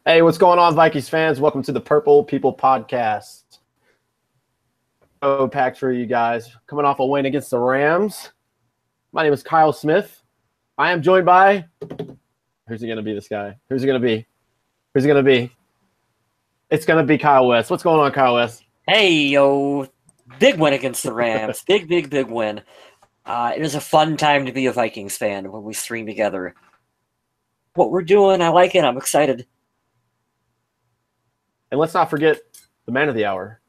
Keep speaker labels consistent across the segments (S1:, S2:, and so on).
S1: Hey, what's going on, Vikings fans? Welcome to the Purple People Podcast. Packed for you guys. Coming off a win against the Rams. My name is Kyle Smith. I am joined by... Who's it going to be, this guy? Who's it going to be? Who's it going to be? It's going to be Kyle West. What's going on, Kyle West?
S2: Hey, yo. Big win against the Rams. Big win. It is a fun time to be a Vikings fan when we stream together. What we're doing, I like it. I'm excited.
S1: And let's not forget the man of the hour,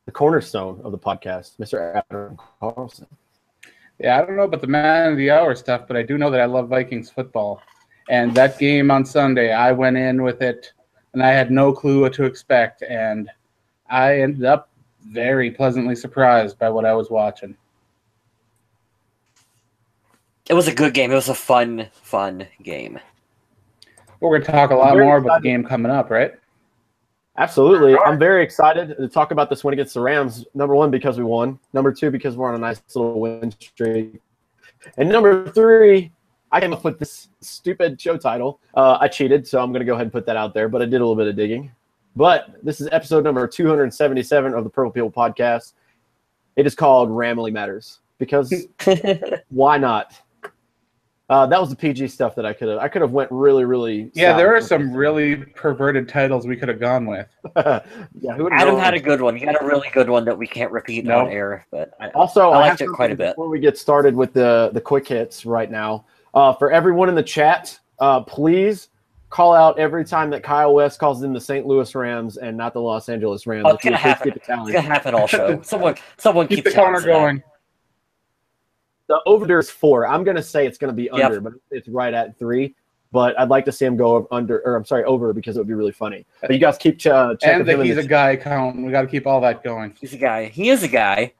S1: the cornerstone of the podcast, Mr. Adam Carlson.
S3: Yeah, I don't know about the man of the hour stuff, but I do know that I love Vikings football. And that game on Sunday, I went in with it, and I had no clue what to expect. And I ended up very pleasantly surprised by what I was watching.
S2: It was a good game. It was a fun game.
S3: We're going to talk a lot more about the game coming up, right?
S1: Absolutely. I'm very excited to talk about this win against the Rams. Number one, because we won. Number two, because we're on a nice little win streak. And number three, I came up with this stupid show title. I cheated, so I'm going to go ahead and put that out there, but I did a little bit of digging. But this is episode number 277 of the Purple People Podcast. It is called Ramily Matters, because why not? That was the PG stuff that I could have went really.
S3: Yeah, there are some really perverted titles we could have gone with.
S1: Yeah,
S2: Adam had a good one. He had a really good one that we can't repeat on air, but I liked it quite a bit.
S1: Before we get started with the quick hits right now, for everyone in the chat, please call out every time that Kyle West calls them the St. Louis Rams and not the Los Angeles Rams.
S2: It's gonna happen. It's gonna happen all show. Someone
S3: keep the counter going.
S1: The over is 4. I'm going to say it's going to be under, but it's right at 3. But I'd like to see him go over, because it would be really funny. But you guys keep checking.
S3: And that he's a guy count. We got to keep all that going.
S2: He's a guy. He is a guy.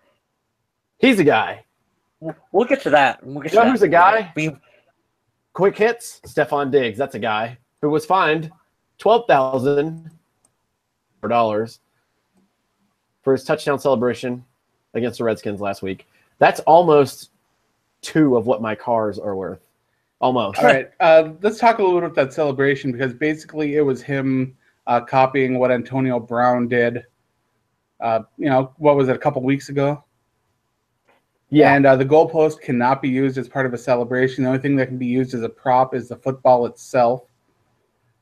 S1: He's a guy.
S2: We'll get to that.
S1: Who's a guy? Quick hits. Stephon Diggs. That's a guy who was fined $12,000 for his touchdown celebration against the Redskins last week. That's almost 2 of what my cars are worth. Almost.
S3: All right. Let's talk a little bit about that celebration, because basically it was him copying what Antonio Brown did. What was it, a couple weeks ago? Yeah. And the goalpost cannot be used as part of a celebration. The only thing that can be used as a prop is the football itself.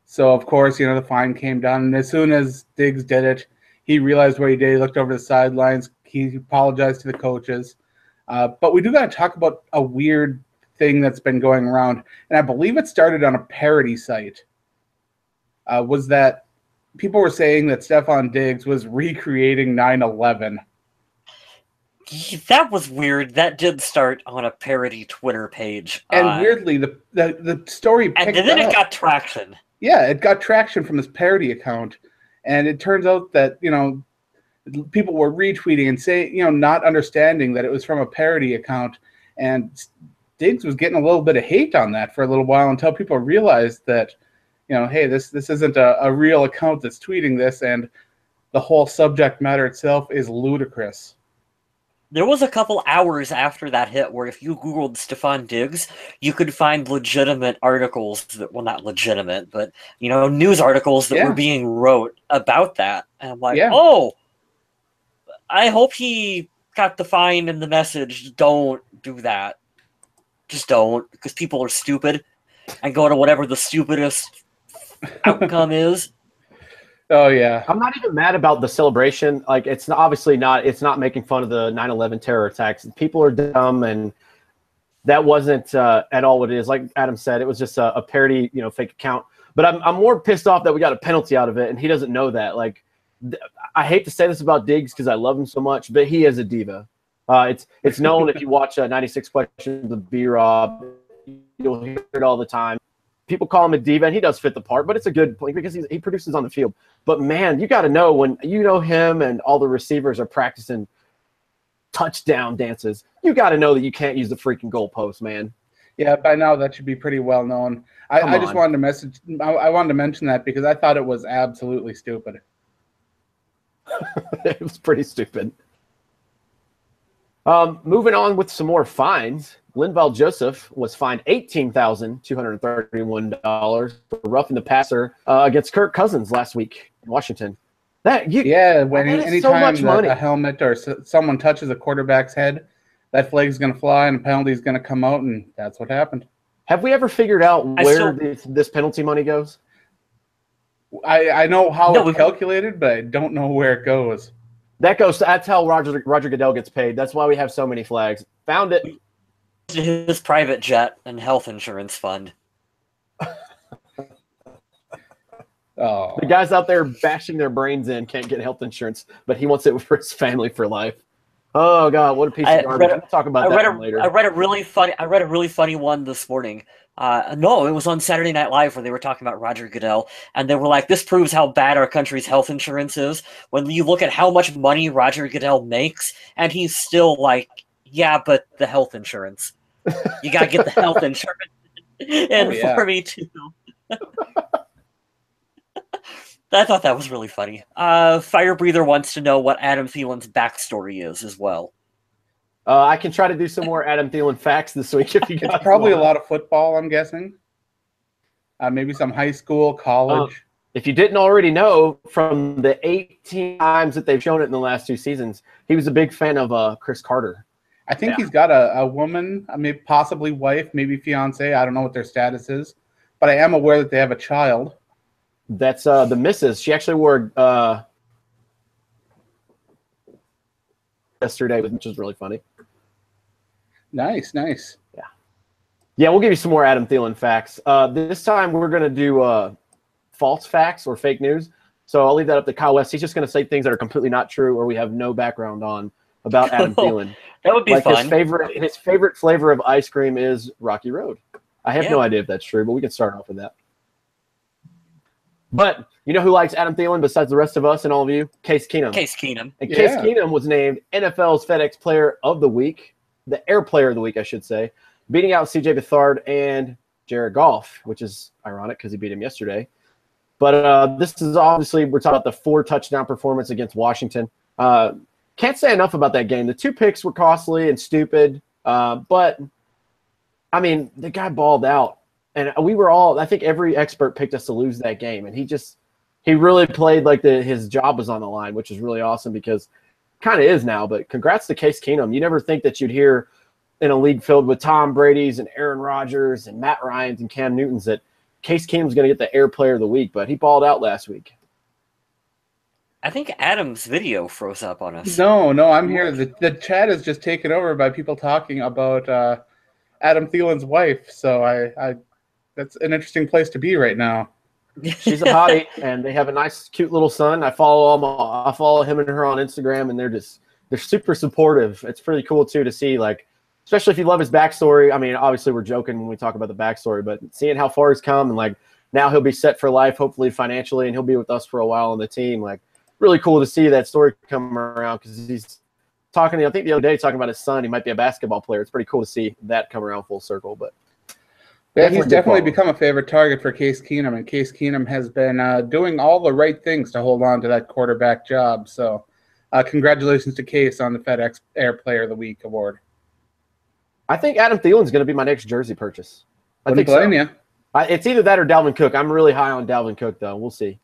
S3: So, of course, the fine came down. And as soon as Diggs did it, he realized what he did. He looked over the sidelines. He apologized to the coaches. But we do got to talk about a weird thing that's been going around, and I believe it started on a parody site. Was that people were saying that Stephon Diggs was recreating 9/11.
S2: That was weird. That did start on a parody Twitter page.
S3: And weirdly, the story picked up.
S2: And then it got traction.
S3: Yeah, it got traction from this parody account, and it turns out that, people were retweeting and saying, not understanding that it was from a parody account. And Diggs was getting a little bit of hate on that for a little while, until people realized that, hey, this isn't a real account that's tweeting this, and the whole subject matter itself is ludicrous.
S2: There was a couple hours after that hit where if you Googled Stephon Diggs, you could find legitimate articles well, not legitimate, but, news articles that were being wrote about that. And I'm like, oh, I hope he got the fine and the message. Don't do that. Just don't, because people are stupid and go to whatever the stupidest outcome is.
S3: Oh, yeah.
S1: I'm not even mad about the celebration. Like, it's not making fun of the 9/11 terror attacks. People are dumb, and that wasn't at all what it is. Like Adam said, it was just a parody, fake account. But I'm more pissed off that we got a penalty out of it, and he doesn't know that. Like, I hate to say this about Diggs because I love him so much, but he is a diva. It's known if you watch 96 Questions with B-Rob, you'll hear it all the time. People call him a diva, and he does fit the part, but it's a good point because he produces on the field. But, man, you got to know when him and all the receivers are practicing touchdown dances, you got to know that you can't use the freaking goalpost, man.
S3: Yeah, by now that should be pretty well known. I just wanted to I wanted to mention that because I thought it was absolutely stupid.
S1: It was pretty stupid. Moving on with some more fines. Linval Joseph was fined $18,231 for roughing the passer against Kirk Cousins last week in Washington.
S3: Anytime
S1: so much money.
S3: A helmet or someone touches a quarterback's head, that flag's going to fly and a penalty is going to come out, and that's what happened.
S1: Have we ever figured out where this penalty money goes?
S3: I know how it's calculated, but I don't know where it goes.
S1: That's how Roger Goodell gets paid. That's why we have so many flags. Found it.
S2: His private jet and health insurance fund.
S3: Oh.
S1: The guys out there bashing their brains in can't get health insurance, but he wants it for his family for life. Oh God, what a piece of garbage. We'll talk about that later.
S2: I read a really funny one this morning. No, it was on Saturday Night Live where they were talking about Roger Goodell, and they were like, "This proves how bad our country's health insurance is." When you look at how much money Roger Goodell makes, and he's still like, "Yeah, but the health insurance, you gotta get the health insurance." And for me too. I thought that was really funny. Fire Breather wants to know what Adam Thielen's backstory is as well.
S1: I can try to do some more Adam Thielen facts this week if you guys
S3: It's probably a lot of football, I'm guessing. Maybe some high school, college.
S1: If you didn't already know, from the 18 times that they've shown it in the last 2 seasons, he was a big fan of Chris Carter.
S3: I think he's got a woman, maybe possibly wife, maybe fiance. I don't know what their status is, but I am aware that they have a child.
S1: That's the missus. She actually wore yesterday, which is really funny.
S3: Nice.
S1: Yeah, we'll give you some more Adam Thielen facts. This time we're going to do false facts or fake news. So I'll leave that up to Kyle West. He's just going to say things that are completely not true or we have no background on about Adam Thielen.
S2: That would be fun.
S1: His favorite flavor of ice cream is Rocky Road. I have no idea if that's true, but we can start off with that. But you know who likes Adam Thielen besides the rest of us and all of you? Case Keenum.
S2: Case Keenum.
S1: And Case Keenum was named NFL's FedEx Player of the Week, the Air Player of the Week, I should say, beating out C.J. Beathard and Jared Goff, which is ironic because he beat him yesterday. But this is obviously, we're talking about the 4-touchdown performance against Washington. Can't say enough about that game. The 2 picks were costly and stupid, but, I mean, the guy balled out. And we were all, I think every expert picked us to lose that game. And he really played like his job was on the line, which is really awesome because kind of is now. But congrats to Case Keenum. You never think that you'd hear in a league filled with Tom Brady's and Aaron Rodgers and Matt Ryan's and Cam Newton's that Case Keenum's going to get the Air Player of the Week. But he balled out last week.
S2: I think Adam's video froze up on us.
S3: No, I'm here. The chat is just taken over by people talking about Adam Thielen's wife. So that's an interesting place to be right now.
S1: She's a hottie, and they have a nice, cute little son. I follow him and her on Instagram, and they're super supportive. It's pretty cool too to see, like, especially if you love his backstory. I mean, obviously we're joking when we talk about the backstory, but seeing how far he's come and like now he'll be set for life, hopefully financially, and he'll be with us for a while on the team. Like, really cool to see that story come around because he's talking. I think the other day talking about his son. He might be a basketball player. It's pretty cool to see that come around full circle, but.
S3: Yeah, he's definitely become a favorite target for Case Keenum, and Case Keenum has been doing all the right things to hold on to that quarterback job. So congratulations to Case on the FedEx Air Player of the Week award.
S1: I think Adam Thielen's going to be my next jersey purchase. I
S3: Wouldn't
S1: think
S3: blame you.
S1: It's either that or Dalvin Cook. I'm really high on Dalvin Cook, though. We'll see.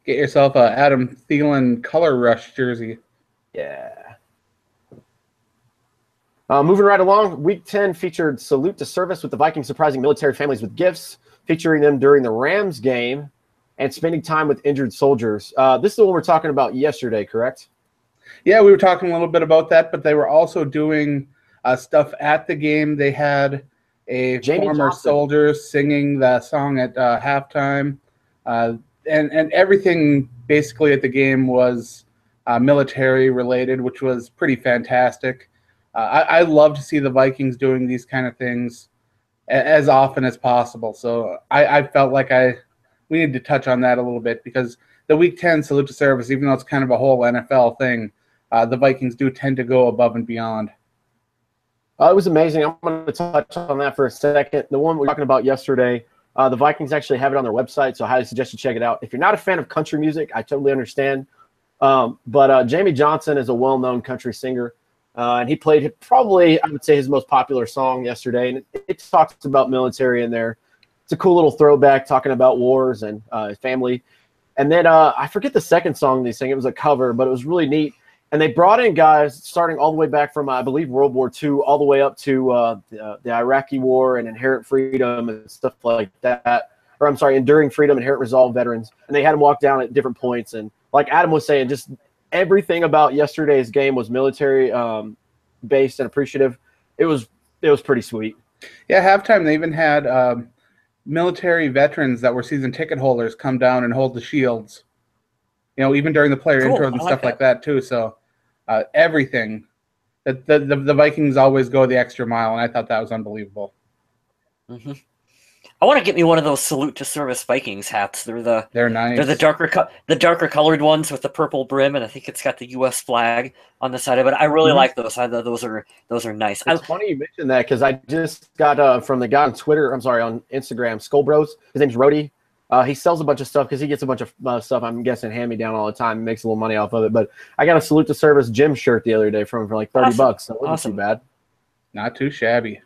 S3: Get yourself a Adam Thielen Color Rush jersey.
S1: Yeah. Moving right along, Week 10 featured Salute to Service with the Vikings surprising military families with gifts, featuring them during the Rams game and spending time with injured soldiers. This is the one we're talking about yesterday, correct?
S3: Yeah, we were talking a little bit about that, but they were also doing stuff at the game. They had a former soldier singing the song at halftime, and everything basically at the game was military related, which was pretty fantastic. I love to see the Vikings doing these kind of things as often as possible. So I felt like we need to touch on that a little bit because the Week 10 Salute to Service, even though it's kind of a whole NFL thing, the Vikings do tend to go above and beyond.
S1: It was amazing. I'm going to touch on that for a second. The one we were talking about yesterday, the Vikings actually have it on their website, so I highly suggest you check it out. If you're not a fan of country music, I totally understand. But Jamie Johnson is a well-known country singer. And he played probably, I would say, his most popular song yesterday. And it talks about military in there. It's a cool little throwback talking about wars and family. And then I forget the second song they sang. It was a cover, but it was really neat. And they brought in guys starting all the way back from, I believe, World War II, all the way up to the Iraqi War and Inherent Freedom and stuff like that. Or I'm sorry, Enduring Freedom, Inherent Resolve veterans. And they had them walk down at different points. And like Adam was saying, just everything about yesterday's game was military based and appreciative. It was pretty sweet.
S3: Yeah, halftime they even had military veterans that were season ticket holders come down and hold the shields. You know, even during the player intros and stuff like that too. So everything. The Vikings always go the extra mile, and I thought that was unbelievable.
S2: Mm-hmm. I want to get me one of those Salute to Service Vikings hats. They're
S3: nice.
S2: They're the darker colored ones with the purple brim, and I think it's got the U.S. flag on the side of it. I really like those. Those are nice.
S1: It's funny you mentioned that because I just got from the guy on Twitter. I'm sorry, on Instagram, Skullbros. His name's Rody. He sells a bunch of stuff because he gets a bunch of stuff, I'm guessing, hand-me-down all the time and makes a little money off of it. But I got a Salute to Service gym shirt the other day from him for like $30. So it wasn't too bad.
S3: Not too shabby.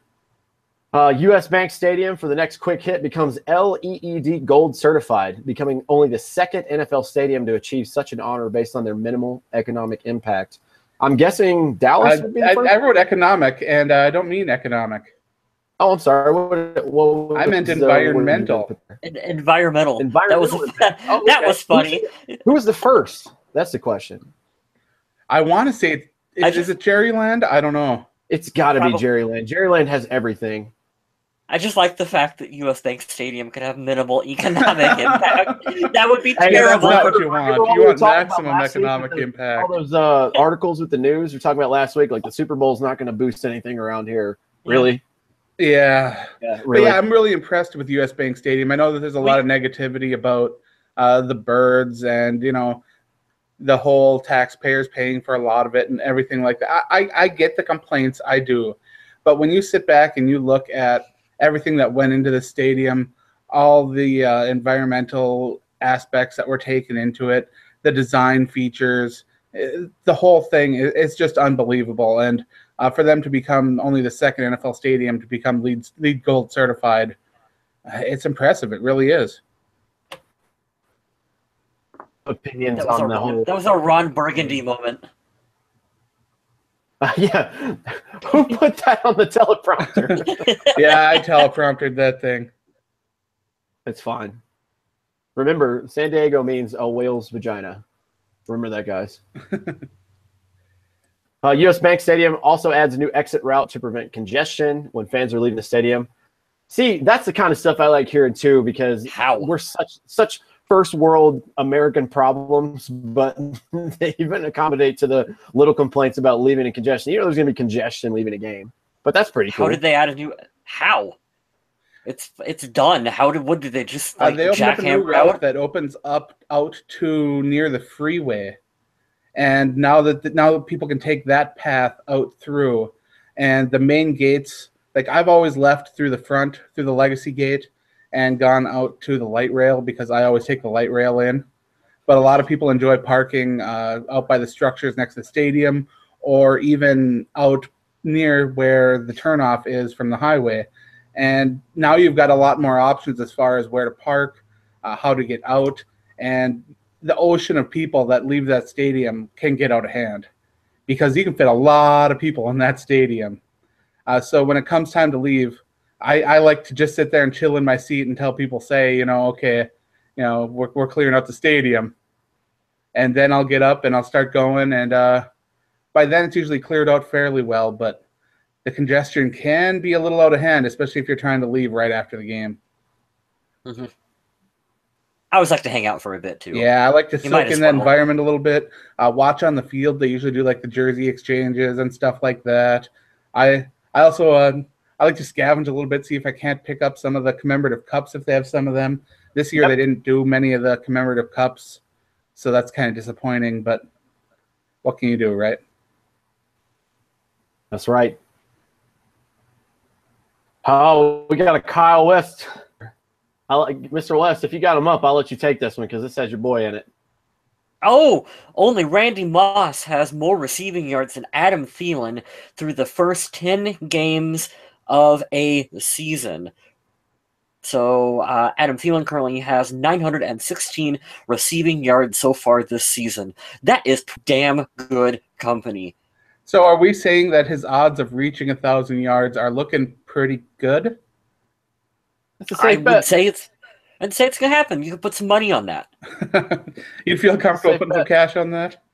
S1: U.S. Bank Stadium for the next quick hit becomes LEED Gold certified, becoming only the second NFL stadium to achieve such an honor based on their minimal economic impact. I'm guessing Dallas would be the first?
S3: I wrote economic, and I don't mean economic.
S1: Oh, I'm sorry. What
S3: I meant environmental.
S2: Environmental. That was funny.
S1: Who was the first? That's the question.
S3: I want to say, is it Jerryland? I don't know.
S1: It's got to be Jerryland. Jerryland has everything.
S2: I just like the fact that U.S. Bank Stadium could have minimal economic impact. That would be terrible.
S3: That's what you want. You want maximum economic impact.
S1: All those articles with the news we're talking about last week, like the Super Bowl's not going to boost anything around here. Really?
S3: Yeah.
S1: Really?
S3: But yeah, I'm really impressed with U.S. Bank Stadium. I know that there's a lot of negativity about the birds and, you know, the whole taxpayers paying for a lot of it and everything like that. I get the complaints. I do. But when you sit back and you look at everything that went into the stadium, all the environmental aspects that were taken into it, the design features, the whole thing is just unbelievable. And for them to become only the second NFL stadium to become LEED Gold certified, it's impressive. It really is.
S1: Opinions on the whole.
S2: That was a Ron Burgundy moment.
S1: Yeah. Who put that on the teleprompter?
S3: Yeah, I telepromptered that thing.
S1: It's fine. Remember, San Diego means a whale's vagina. Remember that, guys. U.S. Bank Stadium also adds a new exit route to prevent congestion when fans are leaving the stadium. See, that's the kind of stuff I like hearing, too, because we're such first world American problems, but they even accommodate to the little complaints about leaving in congestion. You know, there's going to be congestion leaving a game, but that's pretty cool.
S2: How did they add a new? How? It's done. What did they just? Like,
S3: they opened up a new route that opens up out to near the freeway, and now that people can take that path out through, and the main gates. Like I've always left through the front, through the Legacy Gate, and gone out to the light rail because I always take the light rail in. But a lot of people enjoy parking out by the structures next to the stadium or even out near where the turnoff is from the highway. And now you've got a lot more options as far as where to park, how to get out, and the ocean of people that leave that stadium can get out of hand because you can fit a lot of people in that stadium. So when it comes time to leave, I like to just sit there and chill in my seat until people say, okay, we're clearing out the stadium. And then I'll get up and I'll start going. And by then it's usually cleared out fairly well. But the congestion can be a little out of hand, especially if you're trying to leave right after the game.
S2: Mm-hmm. I always like to hang out for a bit, too.
S3: Yeah, I like to soak in the environment a little bit. Watch on the field. They usually do like the jersey exchanges and stuff like that. I also I like to scavenge a little bit, see if I can't pick up some of the commemorative cups if they have some of them. This year they didn't do many of the commemorative cups, so that's kind of disappointing, but what can you do, right?
S1: That's right. Oh, we got a Kyle West. Mr. West, if you got him up, I'll let you take this one because this has your boy in it.
S2: Oh, only Randy Moss has more receiving yards than Adam Thielen through the first 10 games of a season. So Adam Thielen currently has 916 receiving yards so far this season. That is damn good company.
S3: So are we saying that his odds of reaching 1,000 yards are looking pretty good?
S1: That's a safe bet.
S2: I'd say it's gonna happen. You can put some money on that.
S3: You'd feel comfortable putting some cash on that?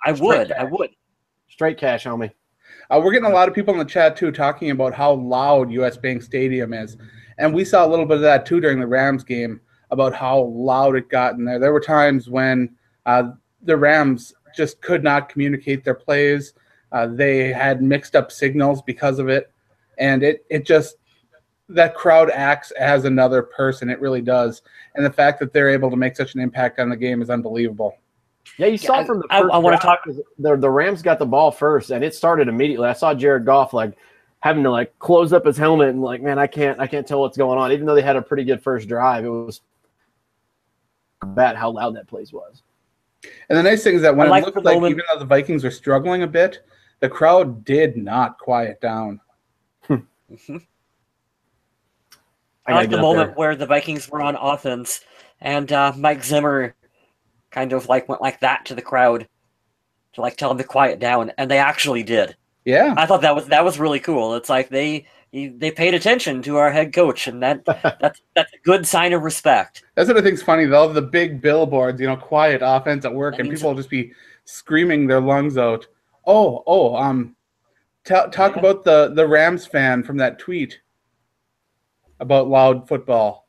S2: I would.
S1: Straight cash, homie.
S3: We're getting a lot of people in the chat too talking about how loud US Bank Stadium is, and we saw a little bit of that too during the Rams game about how loud it got in there. There were times when the Rams just could not communicate their plays. They had mixed up signals because of it, and it just. That crowd acts as another person. It really does. And the fact that they're able to make such an impact on the game is unbelievable.
S1: Yeah, you saw from the first
S2: I want to talk.
S1: The Rams got the ball first, and it started immediately. I saw Jared Goff having to close up his helmet and man, I can't tell what's going on. Even though they had a pretty good first drive, it was bad how loud that place was.
S3: And the nice thing is that when it looked like even though the Vikings were struggling a bit, the crowd did not quiet down.
S2: I like the moment where the Vikings were on offense and Mike Zimmer kind of went like that to the crowd to tell them to quiet down, and they actually did.
S3: Yeah,
S2: I thought that was really cool. It's like they paid attention to our head coach, and that's a good sign of respect.
S3: That's what I think's funny though. The big billboards, quiet offense at work, and people will just be screaming their lungs out. Talk about the Rams fan from that tweet about loud football.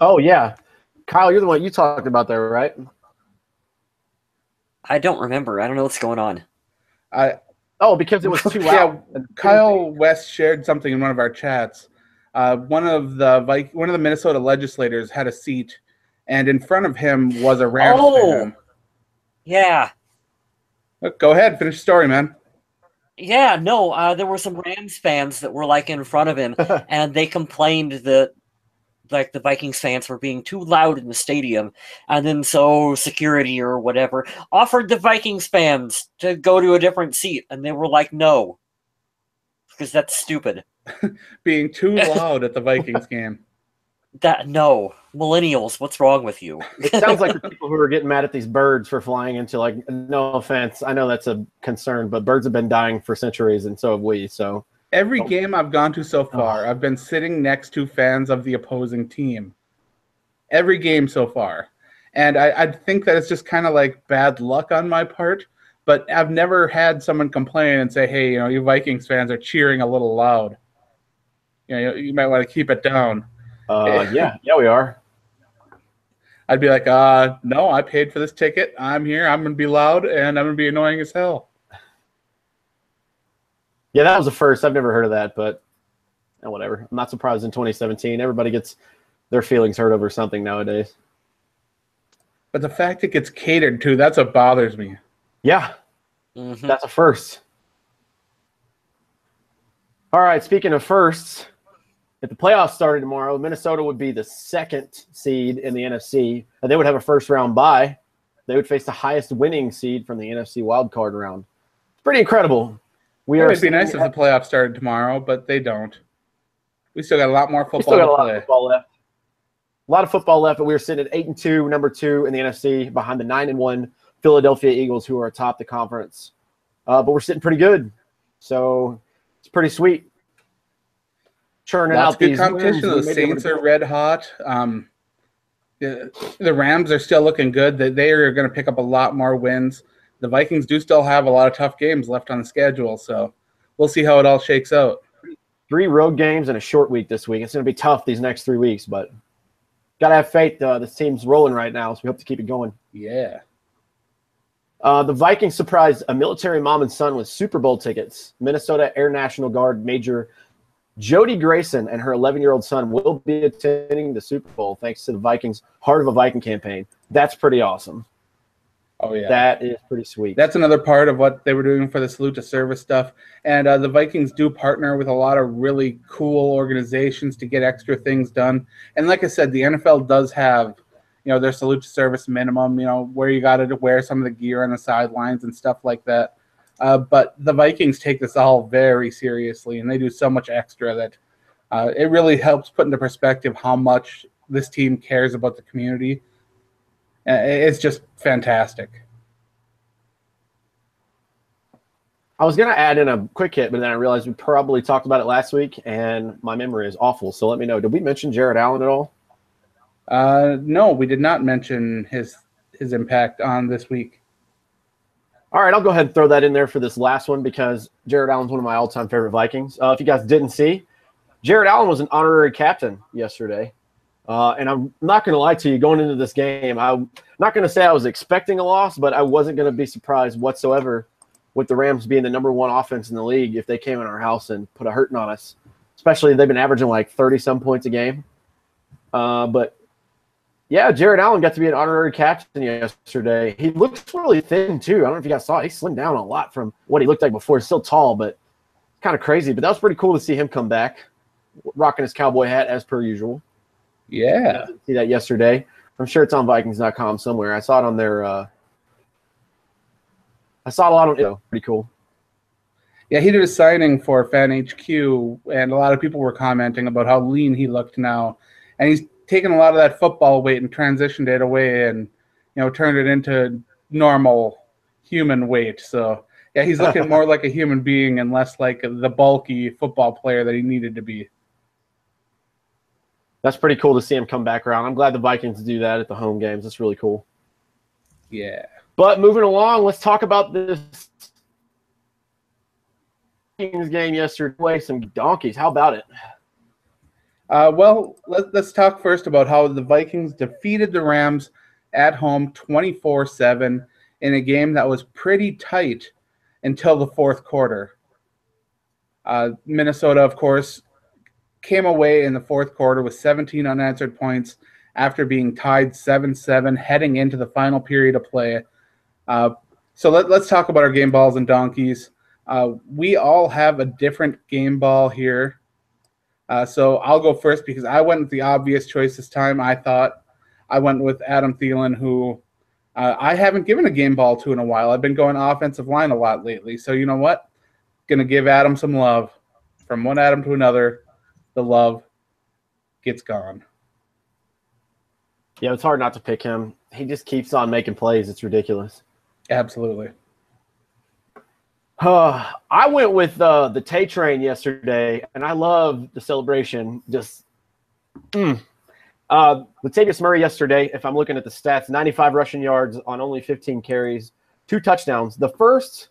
S1: Oh, yeah. Kyle, you're the one you talked about there, right?
S2: I don't remember. I don't know what's going on.
S1: Because it was too loud.
S3: Yeah, Kyle West shared something in one of our chats. One of the Minnesota legislators had a seat, and in front of him was a Rams fan.
S2: Yeah.
S3: Go ahead. Finish the story, man.
S2: Yeah, no, there were some Rams fans that were in front of him, and they complained that the Vikings fans were being too loud in the stadium, and then so security or whatever offered the Vikings fans to go to a different seat, and they were like, no, because that's stupid.
S3: Being too loud at the Vikings game.
S2: No, millennials, what's wrong with you?
S1: It sounds like the people who are getting mad at these birds for flying into no offense, I know that's a concern, but birds have been dying for centuries, and so have we. So
S3: every game I've gone to so far, I've been sitting next to fans of the opposing team. Every game so far, and I think that it's just kind of bad luck on my part. But I've never had someone complain and say, "Hey, you Vikings fans are cheering a little loud. You might want to keep it down."
S1: Yeah, we are.
S3: I'd be like, no, I paid for this ticket. I'm here. I'm going to be loud, and I'm going to be annoying as hell.
S1: Yeah, that was a first. I've never heard of that, but whatever. I'm not surprised in 2017. Everybody gets their feelings hurt over something nowadays.
S3: But the fact it gets catered to, that's what bothers me.
S1: Yeah, That's a first. All right, speaking of firsts, if the playoffs started tomorrow, Minnesota would be the second seed in the NFC, and they would have a first-round bye. They would face the highest winning seed from the NFC wildcard round. It's pretty incredible.
S3: It would be nice if the playoffs started tomorrow, but they don't. We still got a lot more football to play.
S1: A lot of football left, but we were sitting at 8-2, number 2 in the NFC, behind the 9-1 Philadelphia Eagles, who are atop the conference. But we're sitting pretty good, so it's pretty sweet. Churning out
S3: good
S1: these
S3: competition.
S1: wins.
S3: The Saints are red hot. The Rams are still looking good. They are going to pick up a lot more wins. The Vikings do still have a lot of tough games left on the schedule, so we'll see how it all shakes out.
S1: 3 road games and a short week this week. It's going to be tough these next 3 weeks, but got to have faith. This team's rolling right now, so we hope to keep it going.
S3: Yeah.
S1: The Vikings surprised a military mom and son with Super Bowl tickets. Minnesota Air National Guard Major Jody Grayson and her 11-year-old son will be attending the Super Bowl thanks to the Vikings' Heart of a Viking campaign. That's pretty awesome.
S3: Oh, yeah.
S1: That is pretty sweet.
S3: That's another part of what they were doing for the Salute to Service stuff. And the Vikings do partner with a lot of really cool organizations to get extra things done. And like I said, the NFL does have their salute to service minimum, where you got to wear some of the gear on the sidelines and stuff like that. But the Vikings take this all very seriously, and they do so much extra that it really helps put into perspective how much this team cares about the community. It's just fantastic.
S1: I was going to add in a quick hit, but then I realized we probably talked about it last week, and my memory is awful. So let me know. Did we mention Jared Allen at all?
S3: No, we did not mention his impact on this week.
S1: All right, I'll go ahead and throw that in there for this last one because Jared Allen's one of my all-time favorite Vikings. If you guys didn't see, Jared Allen was an honorary captain yesterday. And I'm not going to lie to you, going into this game, I'm not going to say I was expecting a loss, but I wasn't going to be surprised whatsoever with the Rams being the #1 offense in the league if they came in our house and put a hurting on us. Especially they've been averaging like 30-some points a game. But, yeah, Jared Allen got to be an honorary captain yesterday. He looks really thin, too. I don't know if you guys saw it. He slimmed down a lot from what he looked like before. He's still tall, but kind of crazy. But that was pretty cool to see him come back, rocking his cowboy hat as per usual.
S3: Yeah.
S1: See that yesterday. I'm sure it's on Vikings.com somewhere. I saw it on their I saw a lot of it. Pretty cool.
S3: Yeah, he did a signing for Fan HQ, and a lot of people were commenting about how lean he looked now. And he's taken a lot of that football weight and transitioned it away and, turned it into normal human weight. So, yeah, he's looking more like a human being and less like the bulky football player that he needed to be.
S1: That's pretty cool to see him come back around. I'm glad the Vikings do that at the home games. That's really cool.
S3: Yeah.
S1: But moving along, let's talk about this Vikings game yesterday. Some donkeys. How about it?
S3: Well, let's talk first about how the Vikings defeated the Rams at home 24-7 in a game that was pretty tight until the fourth quarter. Minnesota, of course, came away in the fourth quarter with 17 unanswered points after being tied 7-7 heading into the final period of play. So let's talk about our game balls and donkeys. We all have a different game ball here. So I'll go first because I went with the obvious choice this time. I went with Adam Thielen, who I haven't given a game ball to in a while. I've been going offensive line a lot lately. So you know what? Going to give Adam some love. From one Adam to another, the love gets gone.
S1: Yeah, it's hard not to pick him. He just keeps on making plays. It's ridiculous.
S3: Absolutely.
S1: I went with the Tay Train yesterday, and I love the celebration. Just Latavius Murray yesterday, if I'm looking at the stats, 95 rushing yards on only 15 carries, 2 touchdowns. The first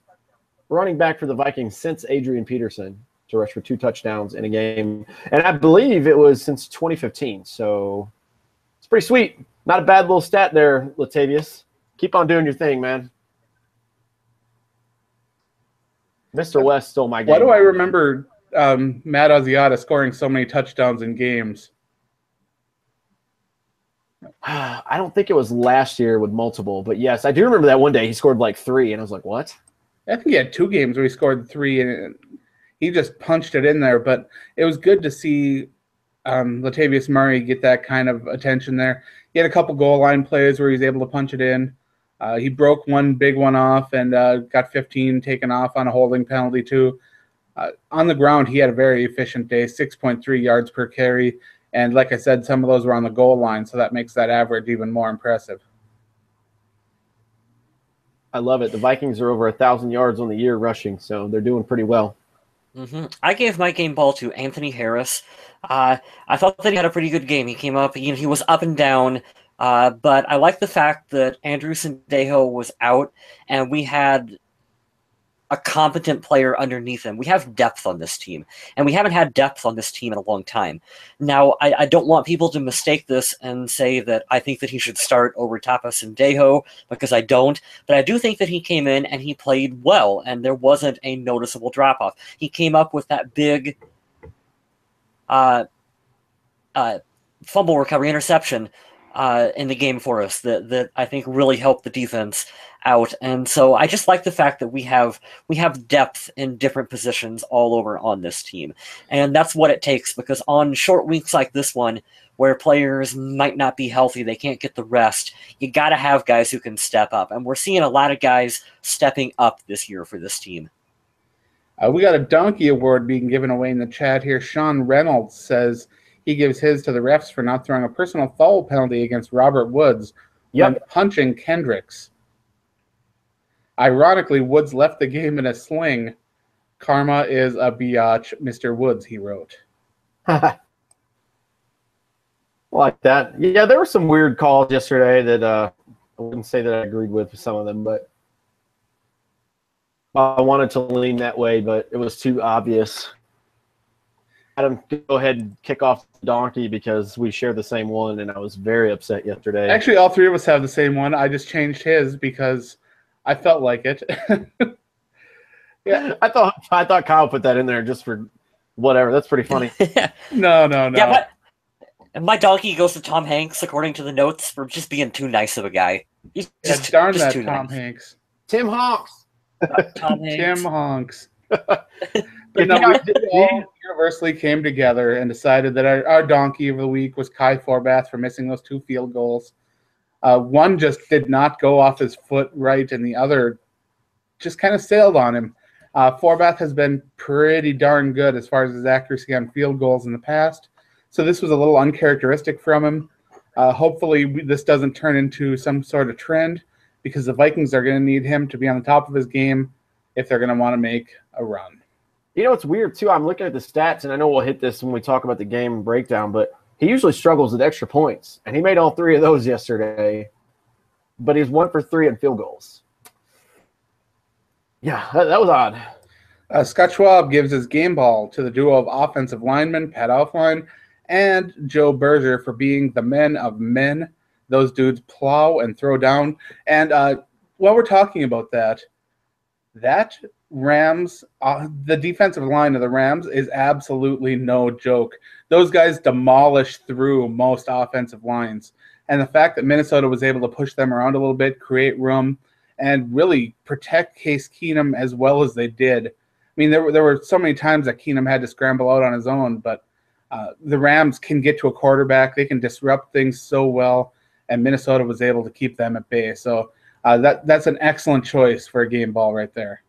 S1: running back for the Vikings since Adrian Peterson to rush for 2 touchdowns in a game. And I believe it was since 2015. So it's pretty sweet. Not a bad little stat there, Latavius. Keep on doing your thing, man. Mr. West stole my game.
S3: Why do I remember Matt Asiata scoring so many touchdowns in games?
S1: I don't think it was last year with multiple, but yes, I do remember that one day he scored like 3, and I was like, what?
S3: I think he had 2 games where he scored 3, and he just punched it in there. But it was good to see Latavius Murray get that kind of attention there. He had a couple goal line plays where he was able to punch it in. He broke one big one off and got 15 taken off on a holding penalty too. On the ground, he had a very efficient day, 6.3 yards per carry. And like I said, some of those were on the goal line, so that makes that average even more impressive.
S1: I love it. The Vikings are over 1,000 yards on the year rushing, so they're doing pretty well.
S2: Mm-hmm. I gave my game ball to Anthony Harris. I thought that he had a pretty good game. He came up, he was up and down, but I like the fact that Andrew Sendejo was out, and we had a competent player underneath him. We have depth on this team, and we haven't had depth on this team in a long time. Now, I don't want people to mistake this and say that I think that he should start over Tapa Sendejo, because I don't, but I do think that he came in and he played well, and there wasn't a noticeable drop-off. He came up with that big fumble recovery interception in the game for us that I think really helped the defense out. And so I just like the fact that we have depth in different positions all over on this team. And that's what it takes, because on short weeks like this one, where players might not be healthy, they can't get the rest. You got to have guys who can step up, and we're seeing a lot of guys stepping up this year for this team.
S3: We got a donkey award being given away in the chat here. Sean Reynolds says he gives his to the refs for not throwing a personal foul penalty against Robert Woods when punching Kendricks. Ironically, Woods left the game in a sling. Karma is a biatch, Mr. Woods, he wrote.
S1: Like that. Yeah, there were some weird calls yesterday that I wouldn't say that I agreed with some of them, but I wanted to lean that way, but it was too obvious. Adam, go ahead and kick off the donkey because we share the same one, and I was very upset yesterday.
S3: Actually, all three of us have the same one. I just changed his because I felt like it.
S1: Yeah, I thought Kyle put that in there just for whatever. That's pretty funny.
S3: No.
S2: Yeah, and my donkey goes to Tom Hanks, according to the notes, for just being too nice of a guy. He's just,
S3: darn
S2: just
S3: that
S2: too
S3: Tom
S2: nice.
S3: Hanks.
S1: Tim Honks.
S2: Tom Hanks.
S3: Tim Honks. But no, we all universally came together and decided that our donkey of the week was Kai Forbath for missing those 2 field goals. One just did not go off his foot right, and the other just kind of sailed on him. Forbath has been pretty darn good as far as his accuracy on field goals in the past, so this was a little uncharacteristic from him. Hopefully this doesn't turn into some sort of trend, because the Vikings are going to need him to be on the top of his game if they're going to want to make a run.
S1: You know, it's weird, too. I'm looking at the stats, and I know we'll hit this when we talk about the game breakdown, but he usually struggles with extra points, and he made all 3 of those yesterday, but he's 1 for 3 in field goals. Yeah, that was odd.
S3: Scott Schwab gives his game ball to the duo of offensive linemen, Pat Elflein and Joe Berger, for being the men of men. Those dudes plow and throw down. And while we're talking about that Rams, the defensive line of the Rams is absolutely no joke. Those guys demolish through most offensive lines. And the fact that Minnesota was able to push them around a little bit, create room, and really protect Case Keenum as well as they did. I mean, there were so many times that Keenum had to scramble out on his own, but the Rams can get to a quarterback. They can disrupt things so well, and Minnesota was able to keep them at bay. So that's an excellent choice for a game ball right there.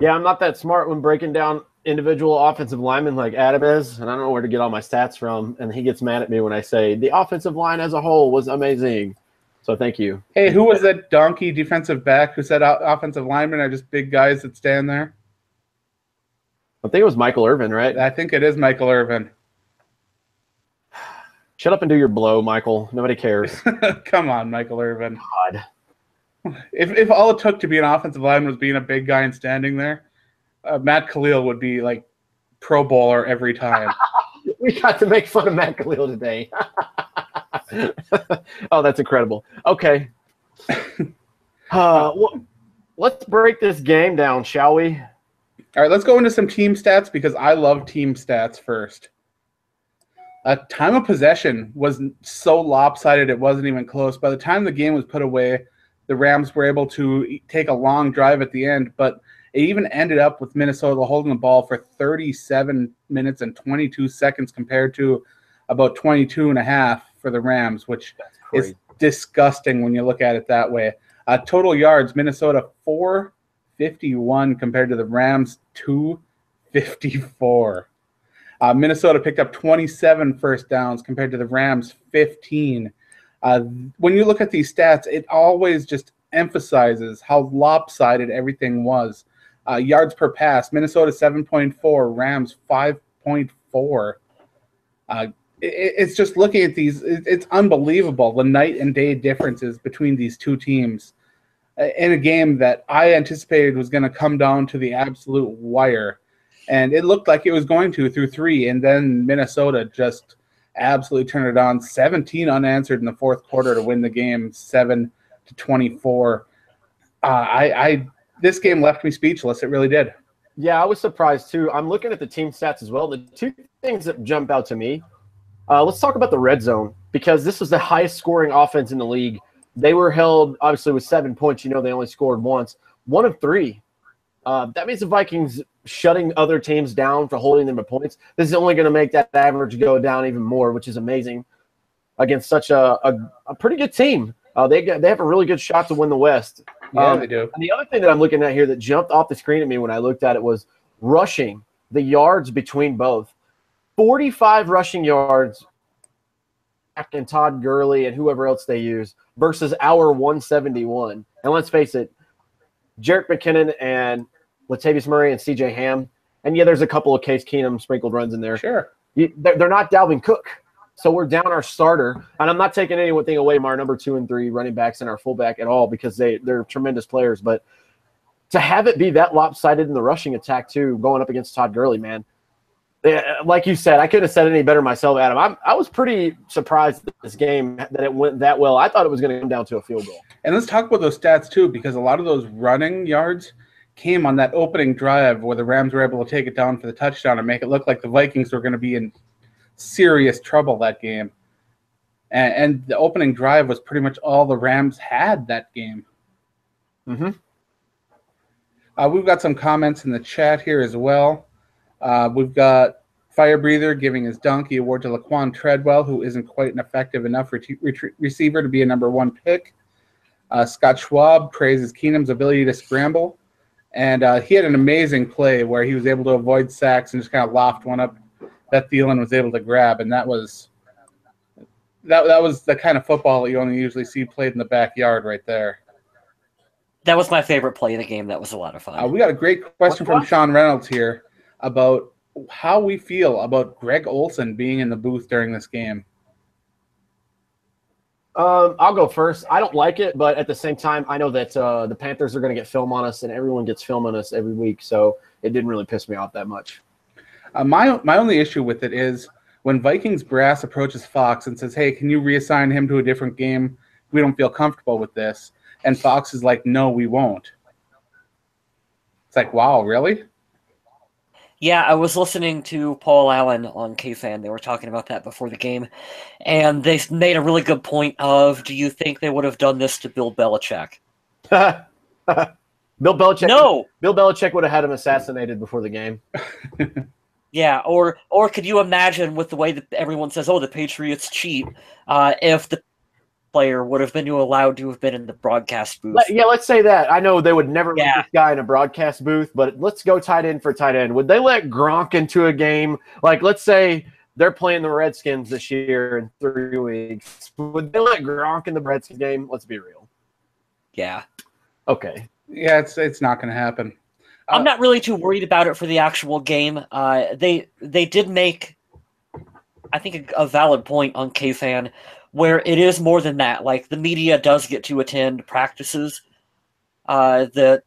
S1: Yeah, I'm not that smart when breaking down individual offensive linemen like Adam is, and I don't know where to get all my stats from, and he gets mad at me when I say the offensive line as a whole was amazing. So thank you.
S3: Hey, who was that donkey defensive back who said offensive linemen are just big guys that stand there?
S1: I think it was Michael Irvin, right?
S3: I think it is Michael Irvin.
S1: Shut up and do your blow, Michael. Nobody cares.
S3: Come on, Michael Irvin.
S1: God.
S3: If all it took to be an offensive lineman was being a big guy and standing there, Matt Khalil would be like Pro Bowler every time.
S1: We got to make fun of Matt Khalil today. Oh, that's incredible. Okay. Well, let's break this game down, shall we?
S3: All right, let's go into some team stats because I love team stats first. Time of possession was so lopsided it wasn't even close. By the time the game was put away, the Rams were able to take a long drive at the end, but it even ended up with Minnesota holding the ball for 37 minutes and 22 seconds compared to about 22 and a half for the Rams, which is disgusting when you look at it that way. Total yards, Minnesota 451 compared to the Rams 254. Minnesota picked up 27 first downs compared to the Rams 15. When you look at these stats, it always just emphasizes how lopsided everything was. Yards per pass, Minnesota 7.4, Rams 5.4. It's just looking at these, it's unbelievable, the night and day differences between these two teams in a game that I anticipated was going to come down to the absolute wire. And it looked like it was going to through 3, and then Minnesota just absolutely turned it on. 17 unanswered in the fourth quarter to win the game, 7-24. This game left me speechless. It really did.
S1: Yeah, I was surprised too. I'm looking at the team stats as well. The two things that jump out to me. Let's talk about the red zone, because this was the highest scoring offense in the league. They were held, obviously, with 7 points. You know, they only scored once. 1 of 3. That means the Vikings shutting other teams down for holding them to points. This is only going to make that average go down even more, which is amazing against such a pretty good team. They have a really good shot to win the West.
S3: Yeah, they do.
S1: And the other thing that I'm looking at here that jumped off the screen at me when I looked at it was rushing, the yards between both. 45 rushing yards and Todd Gurley and whoever else they use versus our 171. And let's face it, Jerick McKinnon and Latavius Murray and C.J. Ham. And, yeah, there's a couple of Case Keenum sprinkled runs in there.
S3: Sure.
S1: They're not Dalvin Cook. So we're down our starter. And I'm not taking anything away from our number 2 and 3 running backs and our fullback at all because they're tremendous players. But to have it be that lopsided in the rushing attack, too, going up against Todd Gurley, man, like you said, I couldn't have said it any better myself, Adam. I was pretty surprised at this game that it went that well. I thought it was going to come down to a field goal. And
S3: let's talk about those stats, too, because a lot of those running yards came on that opening drive where the Rams were able to take it down for the touchdown and make it look like the Vikings were going to be in serious trouble that game. And the opening drive was pretty much all the Rams had that game.
S1: Mm-hmm.
S3: We've got some comments in the chat here as well. We've got Fire Breather giving his donkey award to Laquan Treadwell, who isn't quite an effective enough receiver to be a number 1 pick. Scott Schwab praises Keenum's ability to scramble. And he had an amazing play where he was able to avoid sacks and just kind of loft one up that Thielen was able to grab. And that was the kind of football that you only usually see played in the backyard right there.
S2: That was my favorite play of the game. That was a lot of fun.
S3: We got a great question from Sean Reynolds here about how we feel about Greg Olsen being in the booth during this game.
S1: I'll go first. I don't like it, but at the same time, I know that the Panthers are going to get film on us, and everyone gets film on us every week, so it didn't really piss me off that much.
S3: My only issue with it is when Vikings brass approaches Fox and says, hey, can you reassign him to a different game? We don't feel comfortable with this. And Fox is like, no, we won't. It's like, wow, really?
S2: Yeah, I was listening to Paul Allen on KFan. They were talking about that before the game. And they made a really good point of, do you think they would have done this to Bill Belichick?
S1: Bill Belichick.
S2: No.
S1: Bill Belichick would have had him assassinated before the game.
S2: Yeah, or could you imagine with the way that everyone says, oh, the Patriots cheat, if the player would have been allowed to have been in the broadcast booth?
S1: Yeah, let's say that. I know they would never let this guy in a broadcast booth, but let's go tight end for tight end. Would they let Gronk into a game? Like, let's say they're playing the Redskins this year in 3 weeks. Would they let Gronk in the Redskins game? Let's be real.
S2: Yeah.
S1: Okay.
S3: Yeah, it's not going to happen.
S2: I'm not really too worried about it for the actual game. They did make, I think, a valid point on KFan where it is more than that. Like, the media does get to attend practices. The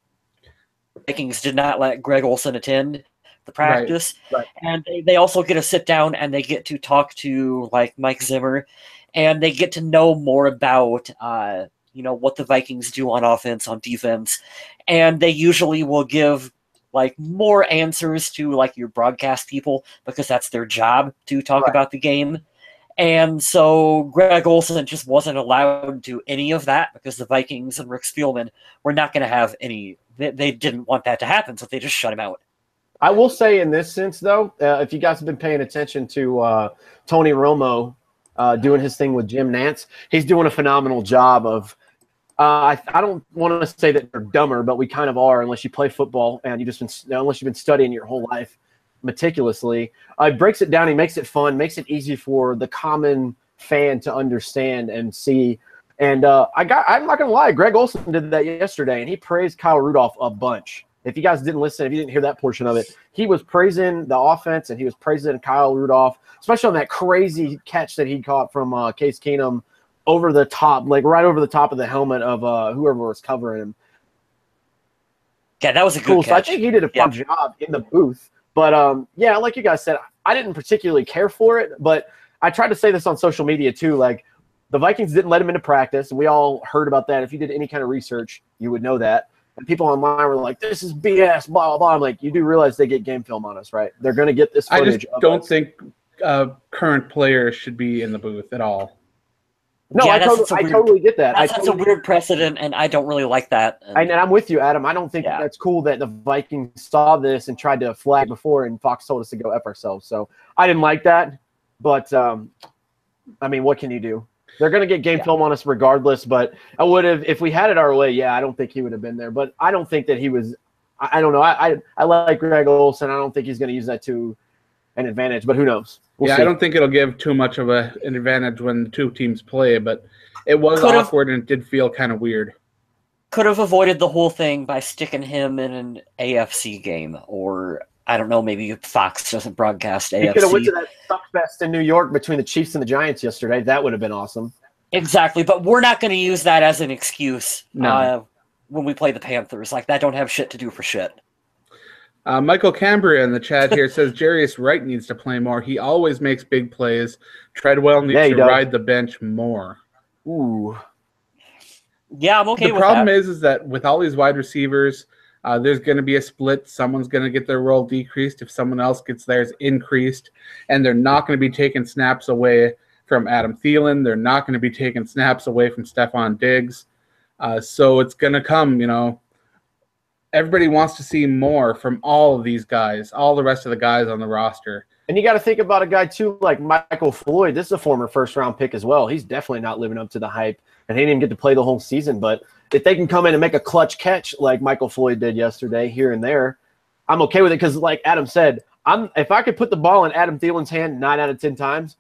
S2: Vikings did not let Greg Olsen attend the practice.
S1: Right.
S2: And they also get to sit down and they get to talk to, like, Mike Zimmer, and they get to know more about what the Vikings do on offense, on defense, and they usually will give like more answers to like your broadcast people because that's their job to talk about the game. And so Greg Olsen just wasn't allowed to do any of that because the Vikings and Rick Spielman were not going to have any. They didn't want that to happen, so they just shut him out.
S1: I will say in this sense, though, if you guys have been paying attention to Tony Romo doing his thing with Jim Nantz, he's doing a phenomenal job of I don't want to say that they're dumber, but we kind of are unless you play football and unless you've been studying your whole life meticulously. It breaks it down. He makes it fun, makes it easy for the common fan to understand and see. And I'm not going to lie, Greg Olsen did that yesterday, and he praised Kyle Rudolph a bunch. If you guys didn't listen, if you didn't hear that portion of it, he was praising the offense and he was praising Kyle Rudolph, especially on that crazy catch that he caught from Case Keenum over the top, like right over the top of the helmet of whoever was covering him.
S2: Yeah, that was a good catch.
S1: So I think he did a fun job in the booth. But, yeah, like you guys said, I didn't particularly care for it, but I tried to say this on social media too. Like, the Vikings didn't let him into practice, and we all heard about that. If you did any kind of research, you would know that. And people online were like, this is BS, blah, blah, blah. I'm like, you do realize they get game film on us, right? They're going to get this footage.
S3: I just don't think current players should be in the booth at all.
S1: No,
S2: yeah,
S1: I totally get that.
S2: That's a weird precedent, and I don't really like that.
S1: And I'm with you, Adam. I don't think that's cool that the Vikings saw this and tried to flag before, and Fox told us to go F ourselves. So I didn't like that. But, I mean, what can you do? They're going to get game film on us regardless, but I would have – if we had it our way, I don't think he would have been there. But I don't think that he was – I don't know. I like Greg Olsen. I don't think he's going to use that to an advantage, but who knows? We'll see.
S3: I don't think it'll give too much of an advantage when the two teams play, but it was awkward and it did feel kind of weird.
S2: Could have avoided the whole thing by sticking him in an AFC game, or I don't know, maybe Fox doesn't broadcast AFC.
S1: He could have went to that suckfest in New York between the Chiefs and the Giants yesterday. That would have been awesome.
S2: Exactly, but we're not going to use that as an excuse when we play the Panthers. Like, that don't have shit to do for shit.
S3: Michael Cambria in the chat here says Jarius Wright needs to play more. He always makes big plays. Treadwell needs to ride the bench more.
S1: Ooh.
S2: Yeah, I'm okay with that.
S3: The problem is that with all these wide receivers, there's going to be a split. Someone's going to get their role decreased if someone else gets theirs increased, and they're not going to be taking snaps away from Adam Thielen. They're not going to be taking snaps away from Stephon Diggs. So it's going to come, everybody wants to see more from all of these guys, all the rest of the guys on the roster.
S1: And you got to think about a guy, too, like Michael Floyd. This is a former first-round pick as well. He's definitely not living up to the hype, and he didn't even get to play the whole season. But if they can come in and make a clutch catch like Michael Floyd did yesterday here and there, I'm okay with it because, like Adam said, if I could put the ball in Adam Thielen's hand 9 out of 10 times,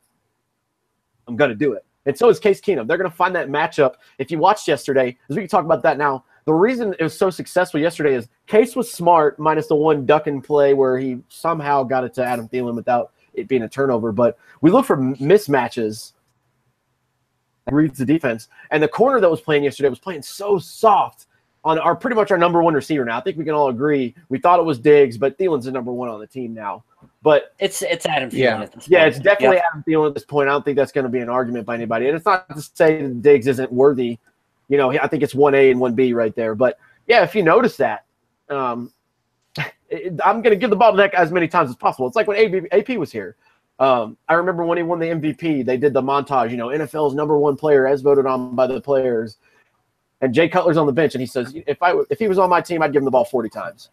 S1: I'm going to do it. And so is Case Keenum. They're going to find that matchup. If you watched yesterday, as we can talk about that now, the reason it was so successful yesterday is Case was smart, minus the one ducking play where he somehow got it to Adam Thielen without it being a turnover. But we look for mismatches and reads the defense. And the corner that was playing yesterday was playing so soft on pretty much our number one receiver now. I think we can all agree. We thought it was Diggs, but Thielen's the number one on the team now. But
S2: it's Adam Thielen at this point.
S1: Yeah, it's definitely Adam Thielen at this point. I don't think that's going to be an argument by anybody. And it's not to say that Diggs isn't worthy. I think it's 1A and 1B right there. But, yeah, if you notice that, I'm going to give the ball to that guy as many times as possible. It's like when AP was here. I remember when he won the MVP, they did the montage, NFL's number one player as voted on by the players. And Jay Cutler's on the bench, and he says, if he was on my team, I'd give him the ball 40 times.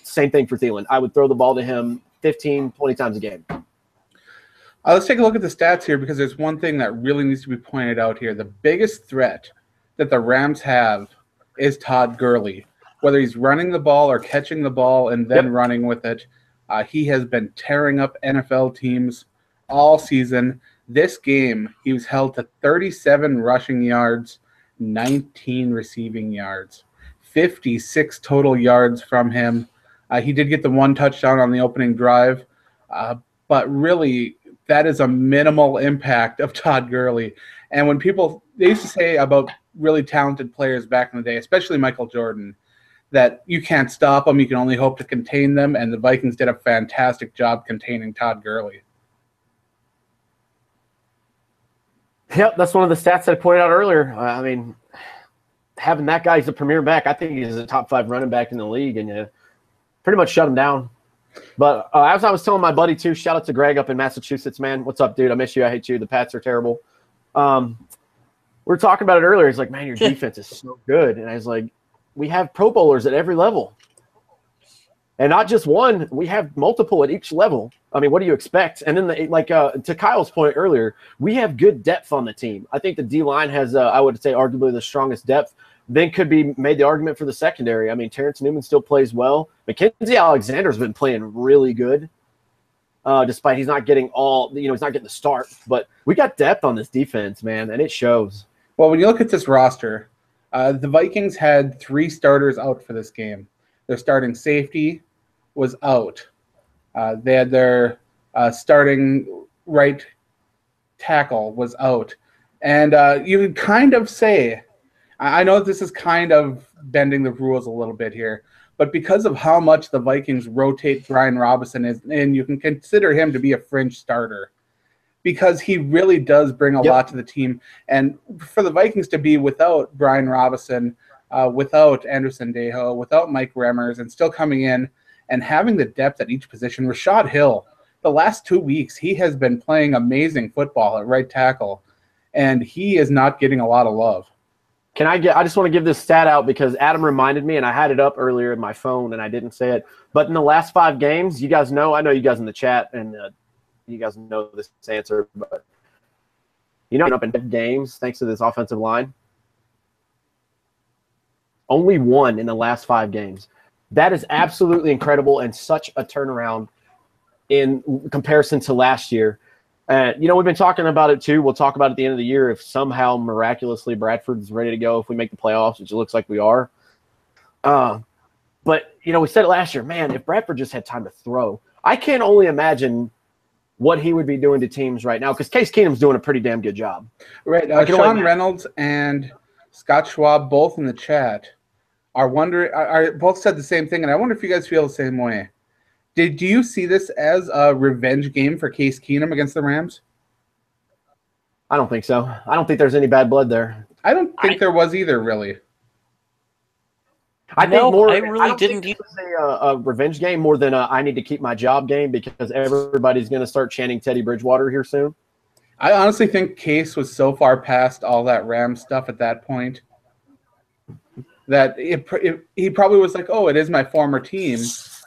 S1: Same thing for Thielen. I would throw the ball to him 15, 20 times a game.
S3: Let's take a look at the stats here because there's one thing that really needs to be pointed out here. The biggest threat that the Rams have is Todd Gurley. Whether he's running the ball or catching the ball and then running with it, he has been tearing up NFL teams all season. This game, he was held to 37 rushing yards, 19 receiving yards, 56 total yards from him. He did get the one touchdown on the opening drive, but really that is a minimal impact of Todd Gurley. And when they used to say about really talented players back in the day, especially Michael Jordan, that you can't stop them, you can only hope to contain them, and the Vikings did a fantastic job containing Todd Gurley.
S1: Yep, that's one of the stats that I pointed out earlier. I mean, having that guy as a premier back, I think he's a top 5 running back in the league, and you pretty much shut him down. But as I was telling my buddy, too, shout out to Greg up in Massachusetts, man. What's up, dude? I miss you. I hate you. The Pats are terrible. We were talking about it earlier. He's like, man, your defense is so good. And I was like, we have Pro Bowlers at every level. And not just one. We have multiple at each level. I mean, what do you expect? And then, to Kyle's point earlier, we have good depth on the team. I think the D-line has, I would say, arguably the strongest depth. Then could be made the argument for the secondary. I mean, Terrence Newman still plays well. Mackenzie Alexander's been playing really good, despite he's not getting he's not getting the start. But we got depth on this defense, man, and it shows.
S3: Well, when you look at this roster, the Vikings had 3 starters out for this game. Their starting safety was out. They had their starting right tackle was out. And you could kind of say, I know this is kind of bending the rules a little bit here, but because of how much the Vikings rotate Brian Robinson, and you can consider him to be a fringe starter because he really does bring a lot to the team. And for the Vikings to be without Brian Robinson, without Anderson Dejo, without Mike Remmers, and still coming in and having the depth at each position, Rashad Hill, the last 2 weeks, he has been playing amazing football at right tackle. and he is not getting a lot of love.
S1: I just want to give this stat out because Adam reminded me, and I had it up earlier in my phone, and I didn't say it. But in the last 5 games, you guys know, I know you guys in the chat, and you guys know this answer, but up in games thanks to this offensive line. Only 1 in the last 5 games. That is absolutely incredible and such a turnaround in comparison to last year. We've been talking about it too. We'll talk about it at the end of the year if somehow miraculously Bradford's ready to go if we make the playoffs, which it looks like we are. But we said it last year, man, if Bradford just had time to throw, I can only imagine what he would be doing to teams right now because Case Keenum's doing a pretty damn good job.
S3: Right. Sean Reynolds and Scott Schwab, both in the chat, are wondering. Both said the same thing, and I wonder if you guys feel the same way. Do you see this as a revenge game for Case Keenum against the Rams?
S1: I don't think so. I don't think there's any bad blood there.
S3: I don't think there was either, really.
S1: I think it was a revenge game more than a I need to keep my job game because everybody's going to start chanting Teddy Bridgewater here soon.
S3: I honestly think Case was so far past all that Rams stuff at that point that he probably was like, oh, it is my former team.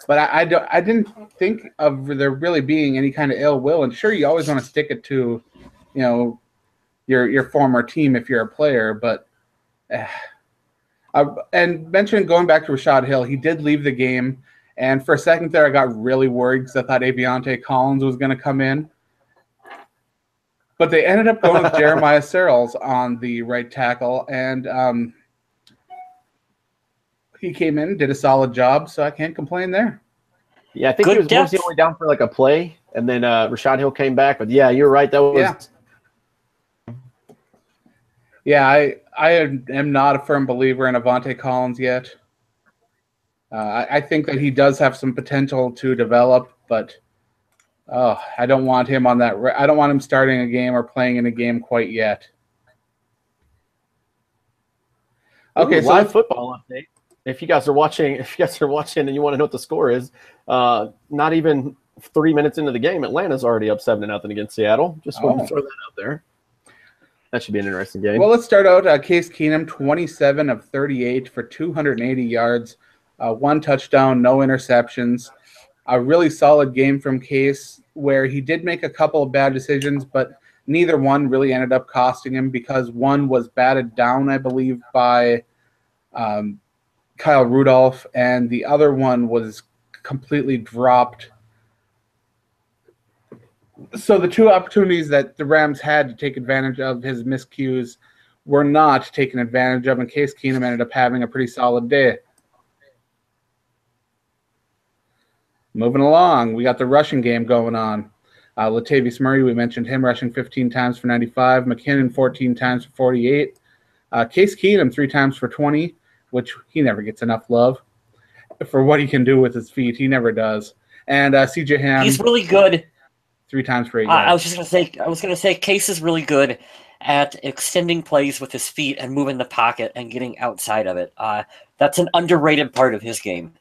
S3: But I didn't think of there really being any kind of ill will. And sure, you always want to stick it to, your former team if you're a player. But and mentioning going back to Rashad Hill, he did leave the game. And for a second there, I got really worried because I thought Aviante Collins was going to come in. But they ended up going with Jeremiah Searles on the right tackle. And he came in, did a solid job, so I can't complain there.
S1: Yeah, I think he was mostly only down for like a play, and then Rashad Hill came back. But yeah, you're right. That was.
S3: Yeah, I am not a firm believer in Avante Collins yet. I think that he does have some potential to develop, but I don't want him on that. I don't want him starting a game or playing in a game quite yet.
S1: Okay, so live football update. If you guys are watching and you want to know what the score is, not even 3 minutes into the game, Atlanta's already up 7-0 against Seattle. Just wanted to throw that out there. That should be an interesting game.
S3: Well, let's start out. Case Keenum, 27 of 38 for 280 yards, 1 touchdown, no interceptions. A really solid game from Case where he did make a couple of bad decisions, but neither one really ended up costing him because one was batted down, I believe, by Kyle Rudolph, and the other one was completely dropped. So the 2 opportunities that the Rams had to take advantage of his miscues were not taken advantage of, and Case Keenum ended up having a pretty solid day. Moving along, we got the rushing game going on. Latavius Murray, we mentioned him rushing 15 times for 95. McKinnon 14 times for 48. Case Keenum 3 times for 20, which he never gets enough love for what he can do with his feet. He never does. And C.J. Ham,
S2: he's really good.
S3: 3 times for 8 yards.
S2: I was gonna say Case is really good at extending plays with his feet and moving the pocket and getting outside of it. That's an underrated part of his game.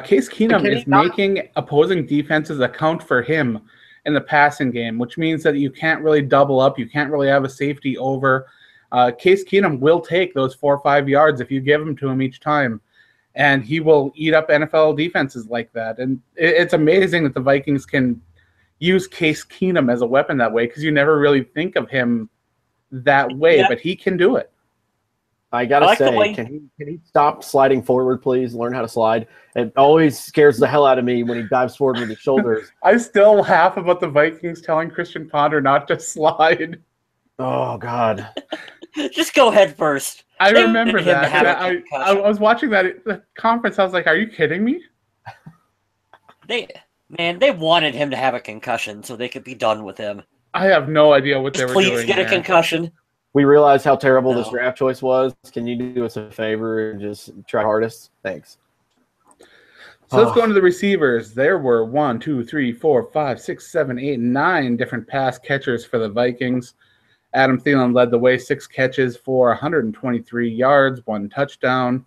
S3: Case Keenum is making opposing defenses account for him in the passing game, which means that you can't really double up. You can't really have a safety over. Case Keenum will take those 4 or 5 yards if you give them to him each time, and he will eat up NFL defenses like that. And it's amazing that the Vikings can use Case Keenum as a weapon that way because you never really think of him that way, but he can do it.
S1: I gotta say, can he stop sliding forward, please? Learn how to slide. It always scares the hell out of me when he dives forward with his shoulders.
S3: I still laugh about the Vikings telling Christian Ponder not to slide.
S1: Oh, God.
S2: Just go head first.
S3: I remember that. I was watching that at the conference. I was like, are you kidding me?
S2: They wanted him to have a concussion so they could be done with him.
S3: I have no idea what they were doing.
S2: Please get a concussion.
S1: We realize how terrible this draft choice was. Can you do us a favor and just try hardest? Thanks.
S3: So let's go into the receivers. There were 1, 2, 3, 4, 5, 6, 7, 8, 9 different pass catchers for the Vikings. Adam Thielen led the way, 6 catches for 123 yards, 1 touchdown.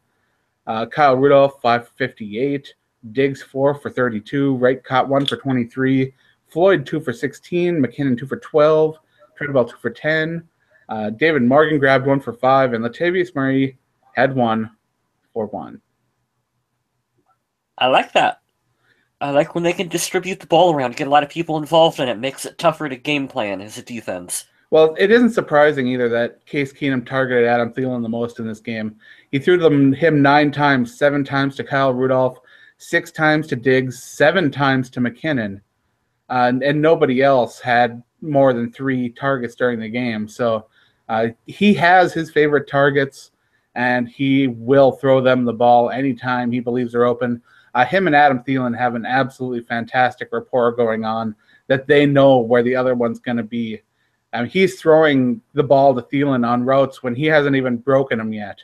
S3: Kyle Rudolph, 558. Diggs, 4 for 32. Wright caught 1 for 23. Floyd, 2 for 16. McKinnon, 2 for 12. Treadwell, 2 for 10. David Morgan grabbed one for 5, and Latavius Murray had one for 1.
S2: I like that. I like when they can distribute the ball around, get a lot of people involved in it, makes it tougher to game plan as a defense.
S3: Well, it isn't surprising either that Case Keenum targeted Adam Thielen the most in this game. He threw him 9 times, 7 times to Kyle Rudolph, 6 times to Diggs, 7 times to McKinnon, and nobody else had more than 3 targets during the game. So he has his favorite targets, and he will throw them the ball anytime he believes they're open. Him and Adam Thielen have an absolutely fantastic rapport going on that they know where the other one's going to be. He's throwing the ball to Thielen on routes when he hasn't even broken them yet.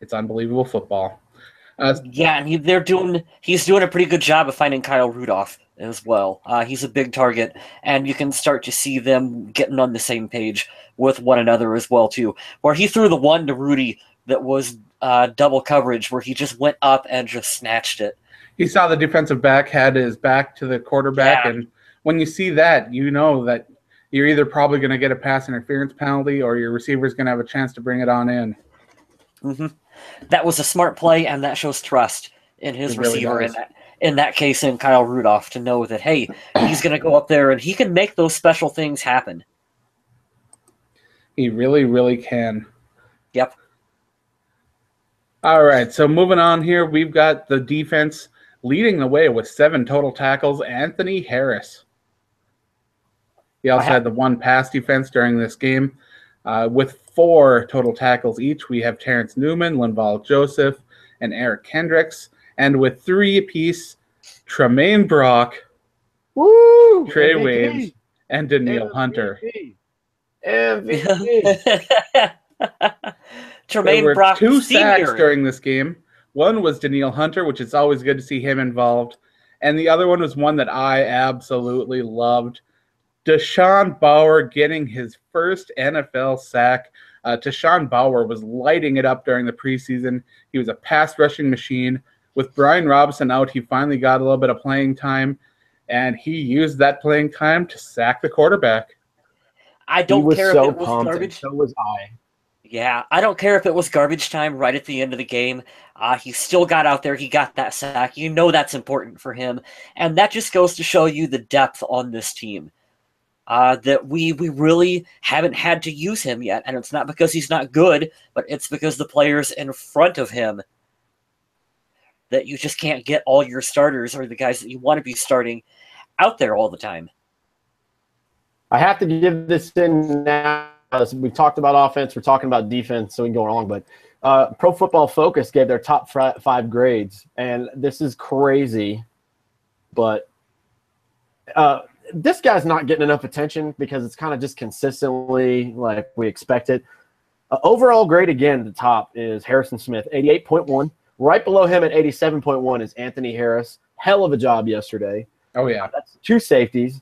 S3: It's unbelievable football.
S2: Yeah, and he's doing a pretty good job of finding Kyle Rudolph as well. He's a big target, and you can start to see them getting on the same page with one another as well too. Where he threw the one to Rudy that was double coverage, where he just went up and just snatched it.
S3: He saw the defensive back had his back to the quarterback, and when you see that, you know that you're either probably going to get a pass interference penalty or your receiver's going to have a chance to bring it on in.
S2: Mm-hmm. That was a smart play, and that shows trust in his receiver.
S3: Really
S2: in that case, in Kyle Rudolph, to know that, hey, he's going to go up there and he can make those special things happen.
S3: He really, really can.
S2: Yep.
S3: All right, so moving on here, we've got the defense leading the way with 7 total tackles, Anthony Harris. He also had the 1 pass defense during this game. With 4 total tackles each, we have Terrence Newman, Linval Joseph, and Eric Kendricks. And with 3 apiece, Tremaine Brock, Trey Waynes, and Daniil Hunter.
S2: MVP. Tremaine
S3: there were
S2: Brock
S3: 2
S2: Sr.
S3: sacks during this game. One was Daniil Hunter, which is always good to see him involved. And the other one was one that I absolutely loved. Deshaun Bauer getting his first NFL sack. Deshaun Bauer was lighting it up during the preseason. He was a pass rushing machine. With Brian Robinson out, he finally got a little bit of playing time, and he used that playing time to sack the quarterback.
S2: I don't care if it was garbage.
S1: So was I.
S2: Yeah, I don't care if it was garbage time right at the end of the game. He still got out there. He got that sack. You know that's important for him. And that just goes to show you the depth on this team. That we really haven't had to use him yet. And it's not because he's not good, but it's because the players in front of him that you just can't get all your starters or the guys that you want to be starting out there all the time.
S1: I have to give this in now. We've talked about offense. We're talking about defense, so we can go along. But Pro Football Focus gave their top 5 grades, and this is crazy. But this guy's not getting enough attention because it's kind of just consistently like we expected. Overall grade again at the top is Harrison Smith, 88.1. Right below him at 87.1 is Anthony Harris. Hell of a job yesterday.
S3: Oh, yeah.
S1: That's 2 safeties.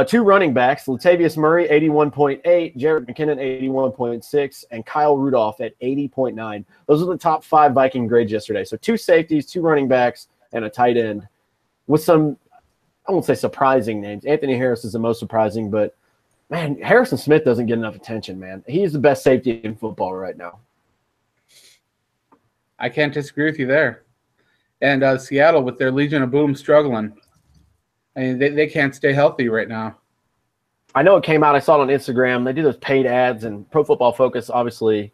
S1: 2 running backs, Latavius Murray, 81.8, Jared McKinnon, 81.6, and Kyle Rudolph at 80.9. Those are the top 5 Viking grades yesterday. So 2 safeties, 2 running backs, and a tight end with some, I won't say surprising names. Anthony Harris is the most surprising, but, man, Harrison Smith doesn't get enough attention, man. He's the best safety in football right now.
S3: I can't disagree with you there. And Seattle, with their Legion of Boom struggling. I mean, they can't stay healthy right now.
S1: I know it came out. I saw it on Instagram. They do those paid ads, and Pro Football Focus obviously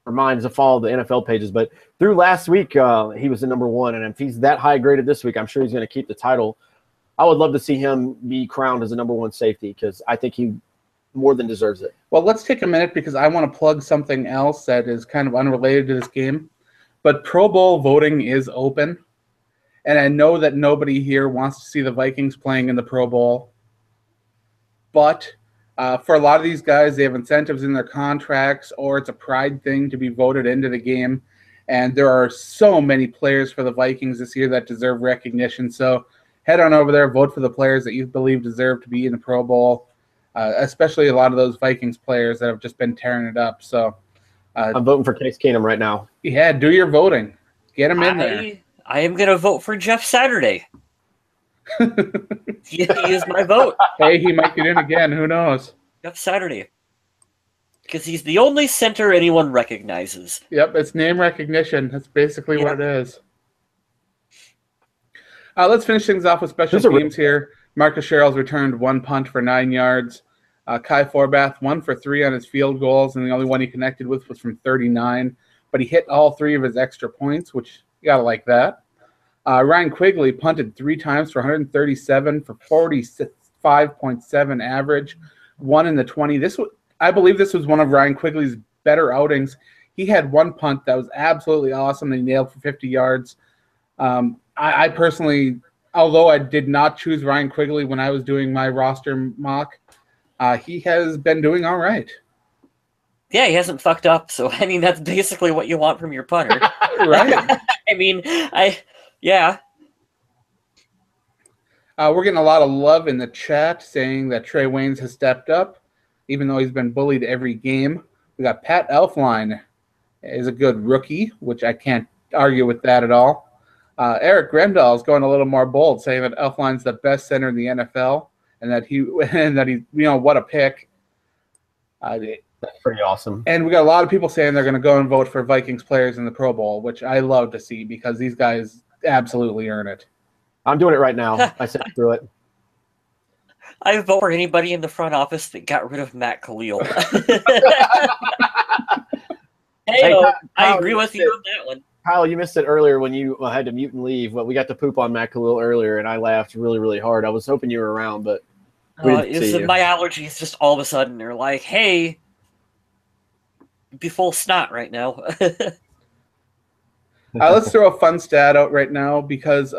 S1: reminds to follow the NFL pages. But through last week, he was the number 1, and if he's that high graded this week, I'm sure he's going to keep the title. I would love to see him be crowned as the number 1 safety because I think he more than deserves it.
S3: Well, let's take a minute because I want to plug something else that is kind of unrelated to this game. But Pro Bowl voting is open. And I know that nobody here wants to see the Vikings playing in the Pro Bowl. But for a lot of these guys, they have incentives in their contracts, or it's a pride thing to be voted into the game. And there are so many players for the Vikings this year that deserve recognition. So head on over there, vote for the players that you believe deserve to be in the Pro Bowl, especially a lot of those Vikings players that have just been tearing it up. So
S1: I'm voting for Case Keenum right now.
S3: Yeah, do your voting. Get him in there.
S2: I am going to vote for Jeff Saturday. He is my vote.
S3: Hey, he might get in again. Who knows?
S2: Yep, Saturday. Because he's the only center anyone recognizes.
S3: Yep, it's name recognition. That's basically what it is. Let's finish things off with special teams here. Marcus Sherrills returned 1 punt for 9 yards. Kai Forbath 1 for 3 on his field goals, and the only one he connected with was from 39. But he hit all 3 of his extra points, which you gotta like that. Ryan Quigley punted 3 times for 137 for 45.7 average, 1 in the 20. I believe this was one of Ryan Quigley's better outings. He had 1 punt that was absolutely awesome that he nailed for 50 yards. I personally, although I did not choose Ryan Quigley when I was doing my roster mock, he has been doing all right.
S2: Yeah, he hasn't fucked up, so I mean that's basically what you want from your punter.
S3: Right.
S2: I mean, yeah.
S3: We're getting a lot of love in the chat saying that Trey Waynes has stepped up, even though he's been bullied every game. We got Pat Elfline is a good rookie, which I can't argue with that at all. Eric Grendel is going a little more bold, saying that Elfline's the best center in the NFL, and that he what a pick.
S1: That's pretty awesome.
S3: And we got a lot of people saying they're going to go and vote for Vikings players in the Pro Bowl, which I love to see because these guys absolutely earn it.
S1: I'm doing it right now. I sent through it.
S2: I vote for anybody in the front office that got rid of Matt Khalil. I agree with you on that one.
S1: Kyle, you missed it earlier when you had to mute and leave. But we got to poop on Matt Khalil earlier, and I laughed really, really hard. I was hoping you were around, but we didn't see you.
S2: My allergies just all of a sudden are like, hey, be full snot right now.
S3: Let's throw a fun stat out right now because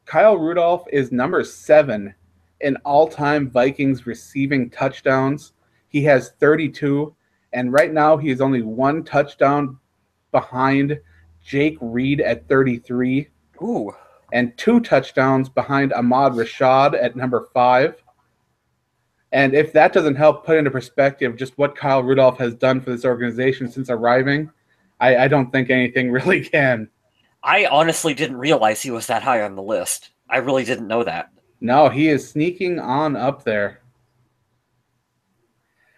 S3: Kyle Rudolph is number 7 in all-time Vikings receiving touchdowns. He has 32, and right now he is only 1 touchdown behind Jake Reed at 33.
S2: Ooh.
S3: And 2 touchdowns behind Ahmad Rashad at number 5. And if that doesn't help put into perspective just what Kyle Rudolph has done for this organization since arriving, I don't think anything really can.
S2: I honestly didn't realize he was that high on the list. I really didn't know that.
S3: No, he is sneaking on up there.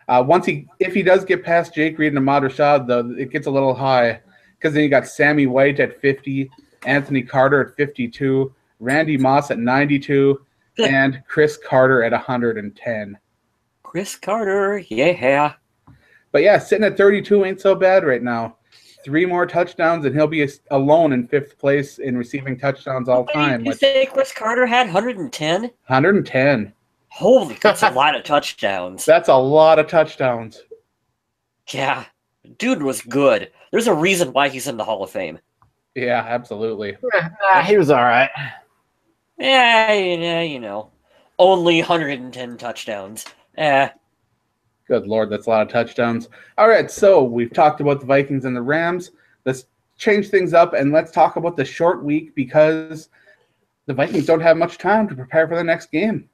S3: If he does get past Jake Reed and Ahmad Rashad, though, it gets a little high because then you got Sammy White at 50, Anthony Carter at 52, Randy Moss at 92, and Chris Carter at 110.
S2: Chris Carter, yeah.
S3: But yeah, sitting at 32 ain't so bad right now. 3 more touchdowns, and he'll be alone in 5th place in receiving touchdowns all time.
S2: You say Chris Carter had 110?
S3: 110.
S2: Holy, that's a lot of touchdowns.
S3: That's a lot of touchdowns.
S2: Yeah, dude was good. There's a reason why he's in the Hall of Fame.
S3: Yeah, absolutely.
S1: He was all right.
S2: Yeah, you know. Only 110 touchdowns.
S3: Good Lord, that's a lot of touchdowns. All right, so we've talked about the Vikings and the Rams. Let's change things up, and let's talk about the short week because the Vikings don't have much time to prepare for the next game.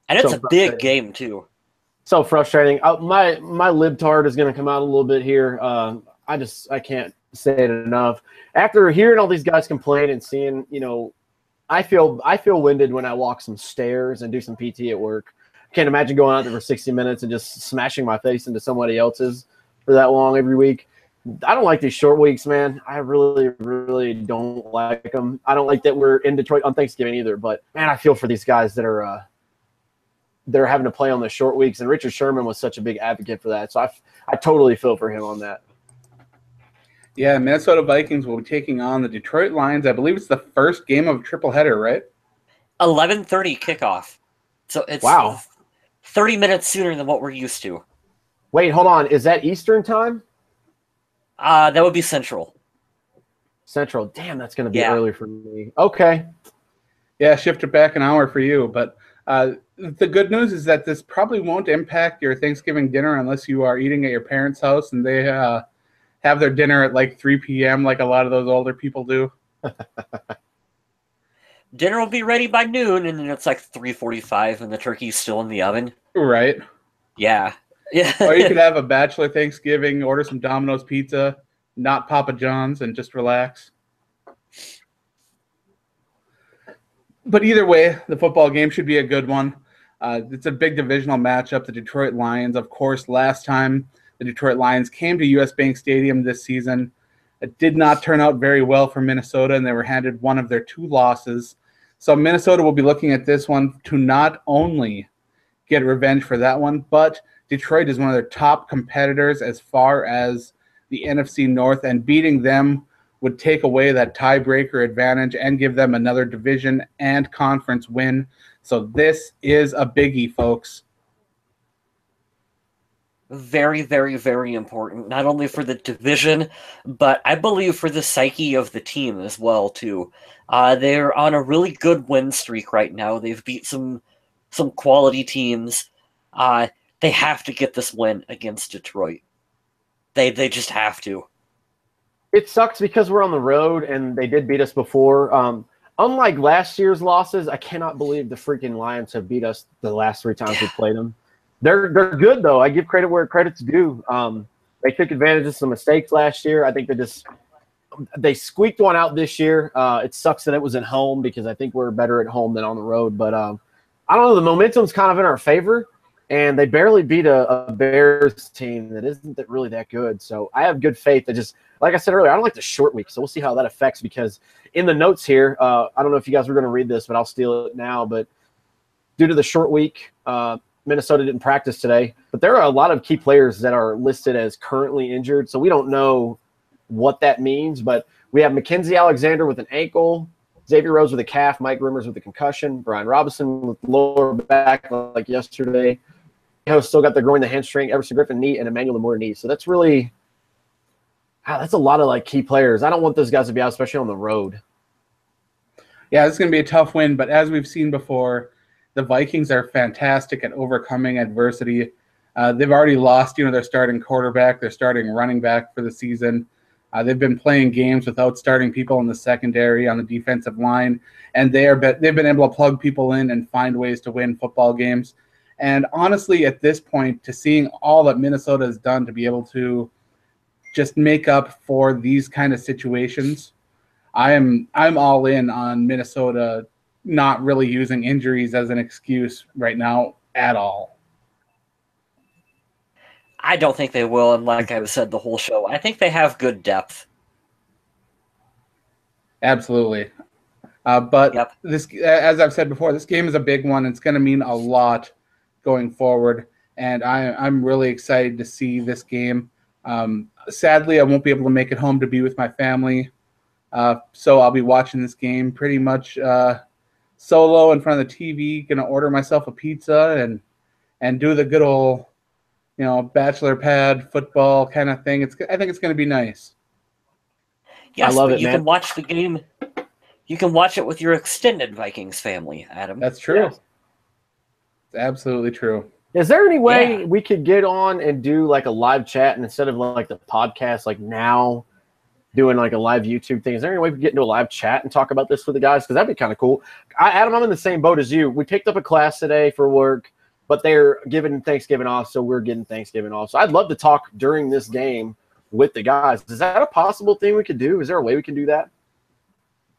S2: And it's a big game, too.
S1: So frustrating. My libtard is going to come out a little bit here. I can't say it enough. After hearing all these guys complain and seeing, I feel winded when I walk some stairs and do some PT at work. Can't imagine going out there for 60 minutes and just smashing my face into somebody else's for that long every week. I don't like these short weeks, man. I really, really don't like them. I don't like that we're in Detroit on Thanksgiving either. But, man, I feel for these guys that are they're having to play on the short weeks. And Richard Sherman was such a big advocate for that. So I totally feel for him on that.
S3: Yeah, Minnesota Vikings will be taking on the Detroit Lions. I believe it's the first game of a tripleheader, right?
S2: 11:30 kickoff. So it's 30 minutes sooner than what we're used to.
S1: Wait, hold on. Is that Eastern time?
S2: That would be Central.
S1: Central. Damn, that's going to be early for me. Okay.
S3: Yeah, shift it back an hour for you. But the good news is that this probably won't impact your Thanksgiving dinner unless you are eating at your parents' house and they have their dinner at like 3 p.m. like a lot of those older people do.
S2: Dinner will be ready by noon, and then it's like 3:45 and the turkey's still in the oven.
S3: Right.
S2: Yeah.
S3: Or you could have a bachelor Thanksgiving, order some Domino's pizza, not Papa John's, and just relax. But either way, the football game should be a good one. It's a big divisional matchup. The Detroit Lions, of course, last time the Detroit Lions came to US Bank Stadium this season, it did not turn out very well for Minnesota, and they were handed one of their 2 losses. So Minnesota will be looking at this one to not only get revenge for that one, but Detroit is one of their top competitors as far as the NFC North, and beating them would take away that tiebreaker advantage and give them another division and conference win. So this is a biggie, folks.
S2: Very, very, very important, not only for the division, but I believe for the psyche of the team as well, too. They're on a really good win streak right now. They've beat some quality teams. They have to get this win against Detroit. They just have to.
S1: It sucks because we're on the road, and they did beat us before. Unlike last year's losses, I cannot believe the freaking Lions have beat us the last 3 times we played them. They're good, though. I give credit where credit's due. They took advantage of some mistakes last year. I think they squeaked one out this year. It sucks that it was at home because I think we're better at home than on the road. But I don't know. The momentum's kind of in our favor, and they barely beat a Bears team that isn't really that good. So I have good faith that just – like I said earlier, I don't like the short week, so we'll see how that affects, because in the notes here, I don't know if you guys were going to read this, but I'll steal it now. But due to the short week, Minnesota didn't practice today. But there are a lot of key players that are listed as currently injured, so we don't know what that means. But we have Mackenzie Alexander with an ankle, Xavier Rhodes with a calf, Mike Rimmers with a concussion, Brian Robinson with lower back like yesterday. Still got the groin, the hamstring, Everson Griffin knee, and Emmanuel Lamore knee. So that's really – that's a lot of key players. I don't want those guys to be out, especially on the road.
S3: Yeah, this is going to be a tough win, but as we've seen before, the Vikings are fantastic at overcoming adversity. They've already lost, their starting quarterback, their starting running back for the season. They've been playing games without starting people in the secondary, on the defensive line, and they've been able to plug people in and find ways to win football games. And honestly, at this point, to seeing all that Minnesota has done to be able to just make up for these kind of situations, I'm all in on Minnesota not really using injuries as an excuse right now at all.
S2: I don't think they will, and like I've said the whole show, I think they have good depth.
S3: Absolutely. But This, as I've said before, this game is a big one. It's going to mean a lot going forward, and I'm really excited to see this game. Sadly, I won't be able to make it home to be with my family, so I'll be watching this game pretty much solo in front of the TV. Gonna order myself a pizza and do the good old, bachelor pad football kind of thing. I think it's gonna be nice.
S2: Yes, I love it, man. You can watch the game. You can watch it with your extended Vikings family, Adam.
S3: That's true. Yeah. It's absolutely true.
S1: Is there any way we could get on and do a live chat, and instead of the podcast now doing a live YouTube thing? Is there any way we could get into a live chat and talk about this with the guys? Because that'd be kind of cool. Adam, I'm in the same boat as you. We picked up a class today for work, but they're giving Thanksgiving off, so we're getting Thanksgiving off. So I'd love to talk during this game with the guys. Is that a possible thing we could do? Is there a way we can do that?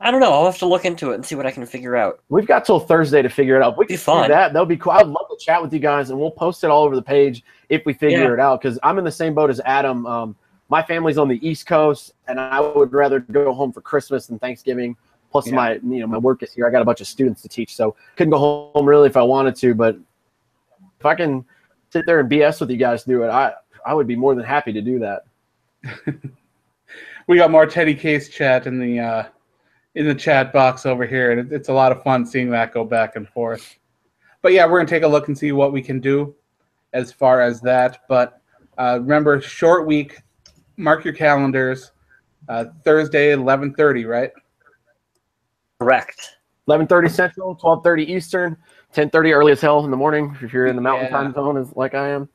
S2: I don't know. I'll have to look into it and see what I can figure out.
S1: We've got till Thursday to figure it out. We can do that. That'll be cool. I'd love to chat with you guys, and we'll post it all over the page if we figure it out, because I'm in the same boat as Adam. My family's on the East Coast, and I would rather go home for Christmas than Thanksgiving. Plus, my work is here. I got a bunch of students to teach, so couldn't go home really if I wanted to. But if I can sit there and BS with you guys do it, I would be more than happy to do that.
S3: We got more Teddy Case chat in the chat box over here, and it's a lot of fun seeing that go back and forth. But yeah, we're going to take a look and see what we can do as far as that. But remember, short week, mark your calendars, Thursday, 11:30, right?
S2: Correct.
S1: 11:30 Central, 12:30 Eastern, 10:30 early as hell in the morning if you're in the mountain time zone like I am.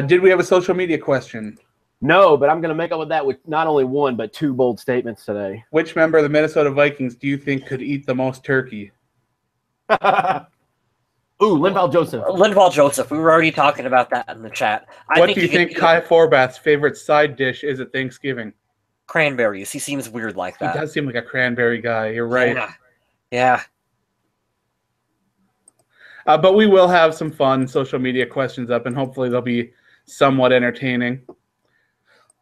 S3: Did we have a social media question?
S1: No, but I'm going to make up with that with not only one, but 2 bold statements today.
S3: Which member of the Minnesota Vikings do you think could eat the most turkey?
S1: Ooh, Linval Joseph.
S2: Linval Joseph. We were already talking about that in the chat.
S3: What do you think Kai Forbath's favorite side dish is at Thanksgiving?
S2: Cranberries. He seems weird like that.
S3: He does seem like a cranberry guy. You're right.
S2: Yeah.
S3: But we will have some fun social media questions up, and hopefully they'll be somewhat entertaining.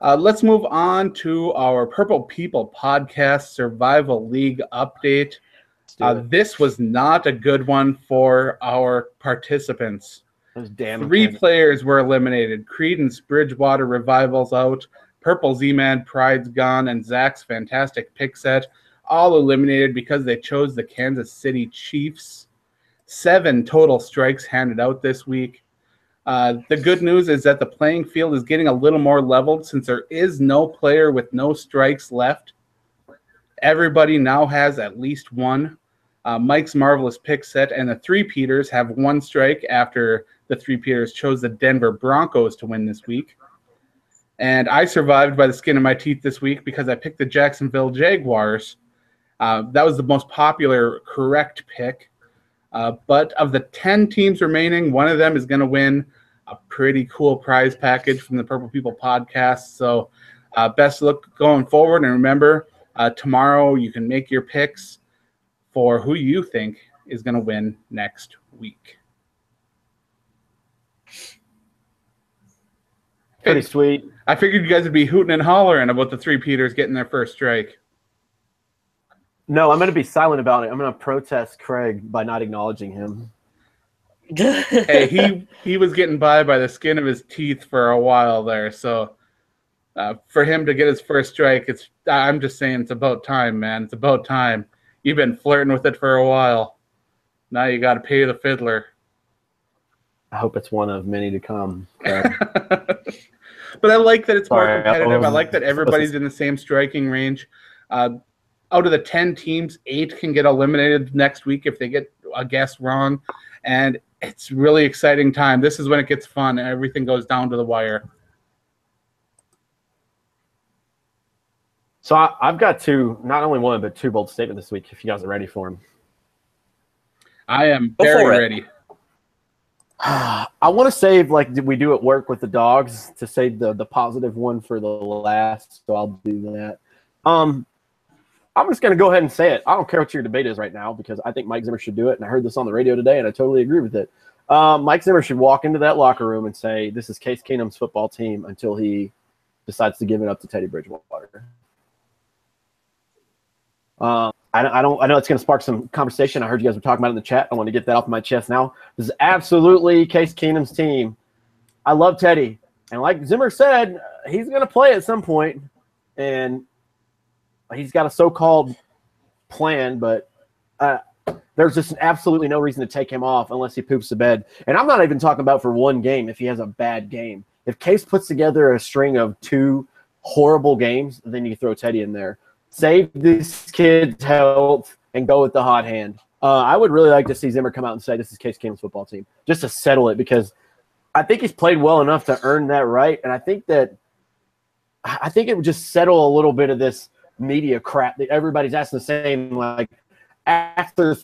S3: Let's move on to our Purple People Podcast Survival League update. This was not a good one for our participants. Three players were eliminated. Credence Bridgewater Revival's out. Purple Z-Man Pride's gone. And Zach's fantastic pick set all eliminated because they chose the Kansas City Chiefs. 7 total strikes handed out this week. The good news is that the playing field is getting a little more leveled since there is no player with no strikes left. Everybody now has at least one. Mike's Marvelous Pick Set and the Three-Peaters have 1 strike after the Three-Peaters chose the Denver Broncos to win this week. And I survived by the skin of my teeth this week because I picked the Jacksonville Jaguars. That was the most popular correct pick. But of the 10 teams remaining, one of them is going to win a pretty cool prize package from the Purple People Podcast. So best of luck going forward. And remember, tomorrow you can make your picks for who you think is going to win next week.
S1: Pretty sweet.
S3: I figured you guys would be hooting and hollering about the Three-Peaters getting their first strike.
S1: No, I'm going to be silent about it. I'm going to protest Craig by not acknowledging him.
S3: Hey, he was getting by the skin of his teeth for a while there. So for him to get his first strike, I'm just saying it's about time, man. It's about time. You've been flirting with it for a while. Now you got to pay the fiddler.
S1: I hope it's one of many to come.
S3: But I like that it's more competitive. I like that everybody's in the same striking range. Out of the 10 teams, 8 can get eliminated next week if they get a guess wrong. And it's really exciting time. This is when it gets fun and everything goes down to the wire.
S1: So I've got not only one, but 2 bold statements this week, if you guys are ready for them.
S3: I am very ready.
S1: I want to save, like we do at work with the dogs, to save the positive one for the last, so I'll do that. I'm just going to go ahead and say it. I don't care what your debate is right now because I think Mike Zimmer should do it, and I heard this on the radio today, and I totally agree with it. Mike Zimmer should walk into that locker room and say, this is Case Keenum's football team until he decides to give it up to Teddy Bridgewater. I know it's going to spark some conversation. I heard you guys were talking about it in the chat. I want to get that off my chest now. This is absolutely Case Keenum's team. I love Teddy. And like Zimmer said, he's going to play at some point. And he's got a so-called plan, but there's just absolutely no reason to take him off unless he poops the bed. And I'm not even talking about for one game if he has a bad game. If Case puts together a string of 2 horrible games, then you throw Teddy in there. Save this kid's health and go with the hot hand. I would really like to see Zimmer come out and say this is Case Keenum's football team, just to settle it, because I think he's played well enough to earn that right. And I think it would just settle a little bit of this media crap that everybody's asking the same, like after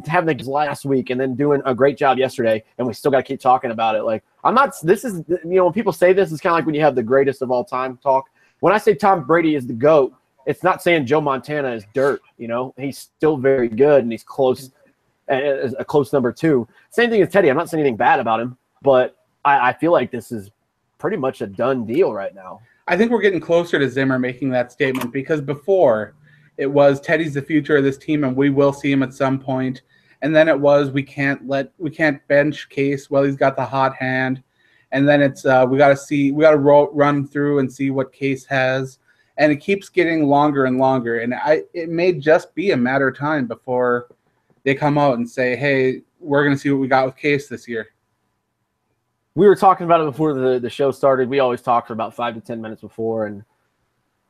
S1: having the last week and then doing a great job yesterday, and we still got to keep talking about it. Like when people say this, it's kind of like when you have the greatest of all time talk. When I say Tom Brady is the GOAT, it's not saying Joe Montana is dirt. He's still very good, and he's close, a close number 2. Same thing as Teddy. I'm not saying anything bad about him, but I feel like this is pretty much a done deal right now.
S3: I think we're getting closer to Zimmer making that statement, because before it was Teddy's the future of this team and we will see him at some point. And then it was we can't bench Case while he's got the hot hand. And then it's we got to run through and see what Case has. And it keeps getting longer and longer. And it may just be a matter of time before they come out and say, hey, we're going to see what we got with Case this year.
S1: We were talking about it before the show started. We always talk for about 5 to 10 minutes before. And,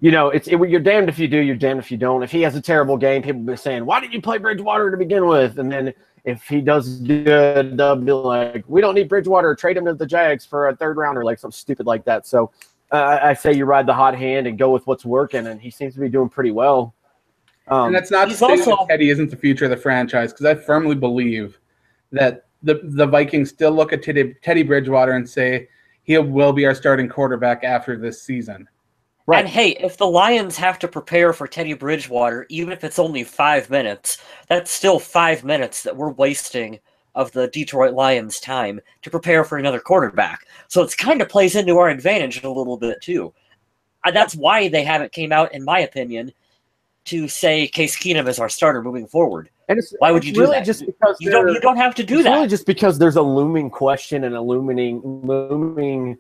S1: you're damned if you do, you're damned if you don't. If he has a terrible game, people will be saying, why didn't you play Bridgewater to begin with? And then if he does good, they'll be like, we don't need Bridgewater. Trade him to the Jags for a 3rd rounder, like something stupid like that. So, I say you ride the hot hand and go with what's working, and he seems to be doing pretty well.
S3: And that's not to say that Teddy isn't the future of the franchise, because I firmly believe that the Vikings still look at Teddy Bridgewater and say he will be our starting quarterback after this season.
S2: Right. And hey, if the Lions have to prepare for Teddy Bridgewater, even if it's only 5 minutes, that's still 5 minutes that we're wasting of the Detroit Lions' time to prepare for another quarterback. So it kind of plays into our advantage a little bit too. That's why they haven't came out, in my opinion, to say Case Keenum is our starter moving forward.
S1: And
S2: why would you do
S1: really
S2: that?
S1: Just because
S2: you don't have to do that.
S1: It's really just because there's a looming question and a looming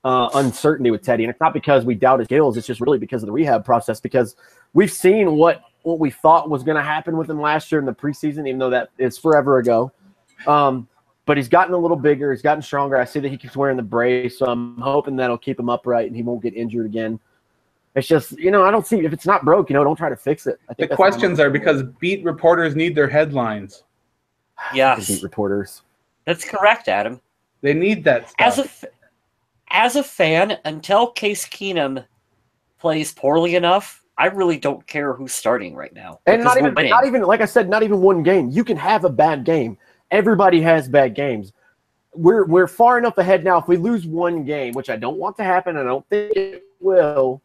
S1: uncertainty with Teddy, and it's not because we doubt his skills. It's just really because of the rehab process. Because we've seen what we thought was going to happen with him last year in the preseason, even though that is forever ago. But he's gotten a little bigger. He's gotten stronger. I see that he keeps wearing the brace, so I'm hoping that'll keep him upright and he won't get injured again. It's just, I don't see, if it's not broke, don't try to fix it. I think
S3: the questions are because beat reporters need their headlines.
S2: Yes.
S1: Beat reporters.
S2: That's correct, Adam.
S3: They need that stuff.
S2: As a fan, until Case Keenum plays poorly enough, I really don't care who's starting right now.
S1: And not even, like I said, not even one game. You can have a bad game. Everybody has bad games. We're far enough ahead now. If we lose one game, which I don't want to happen, I don't think it will,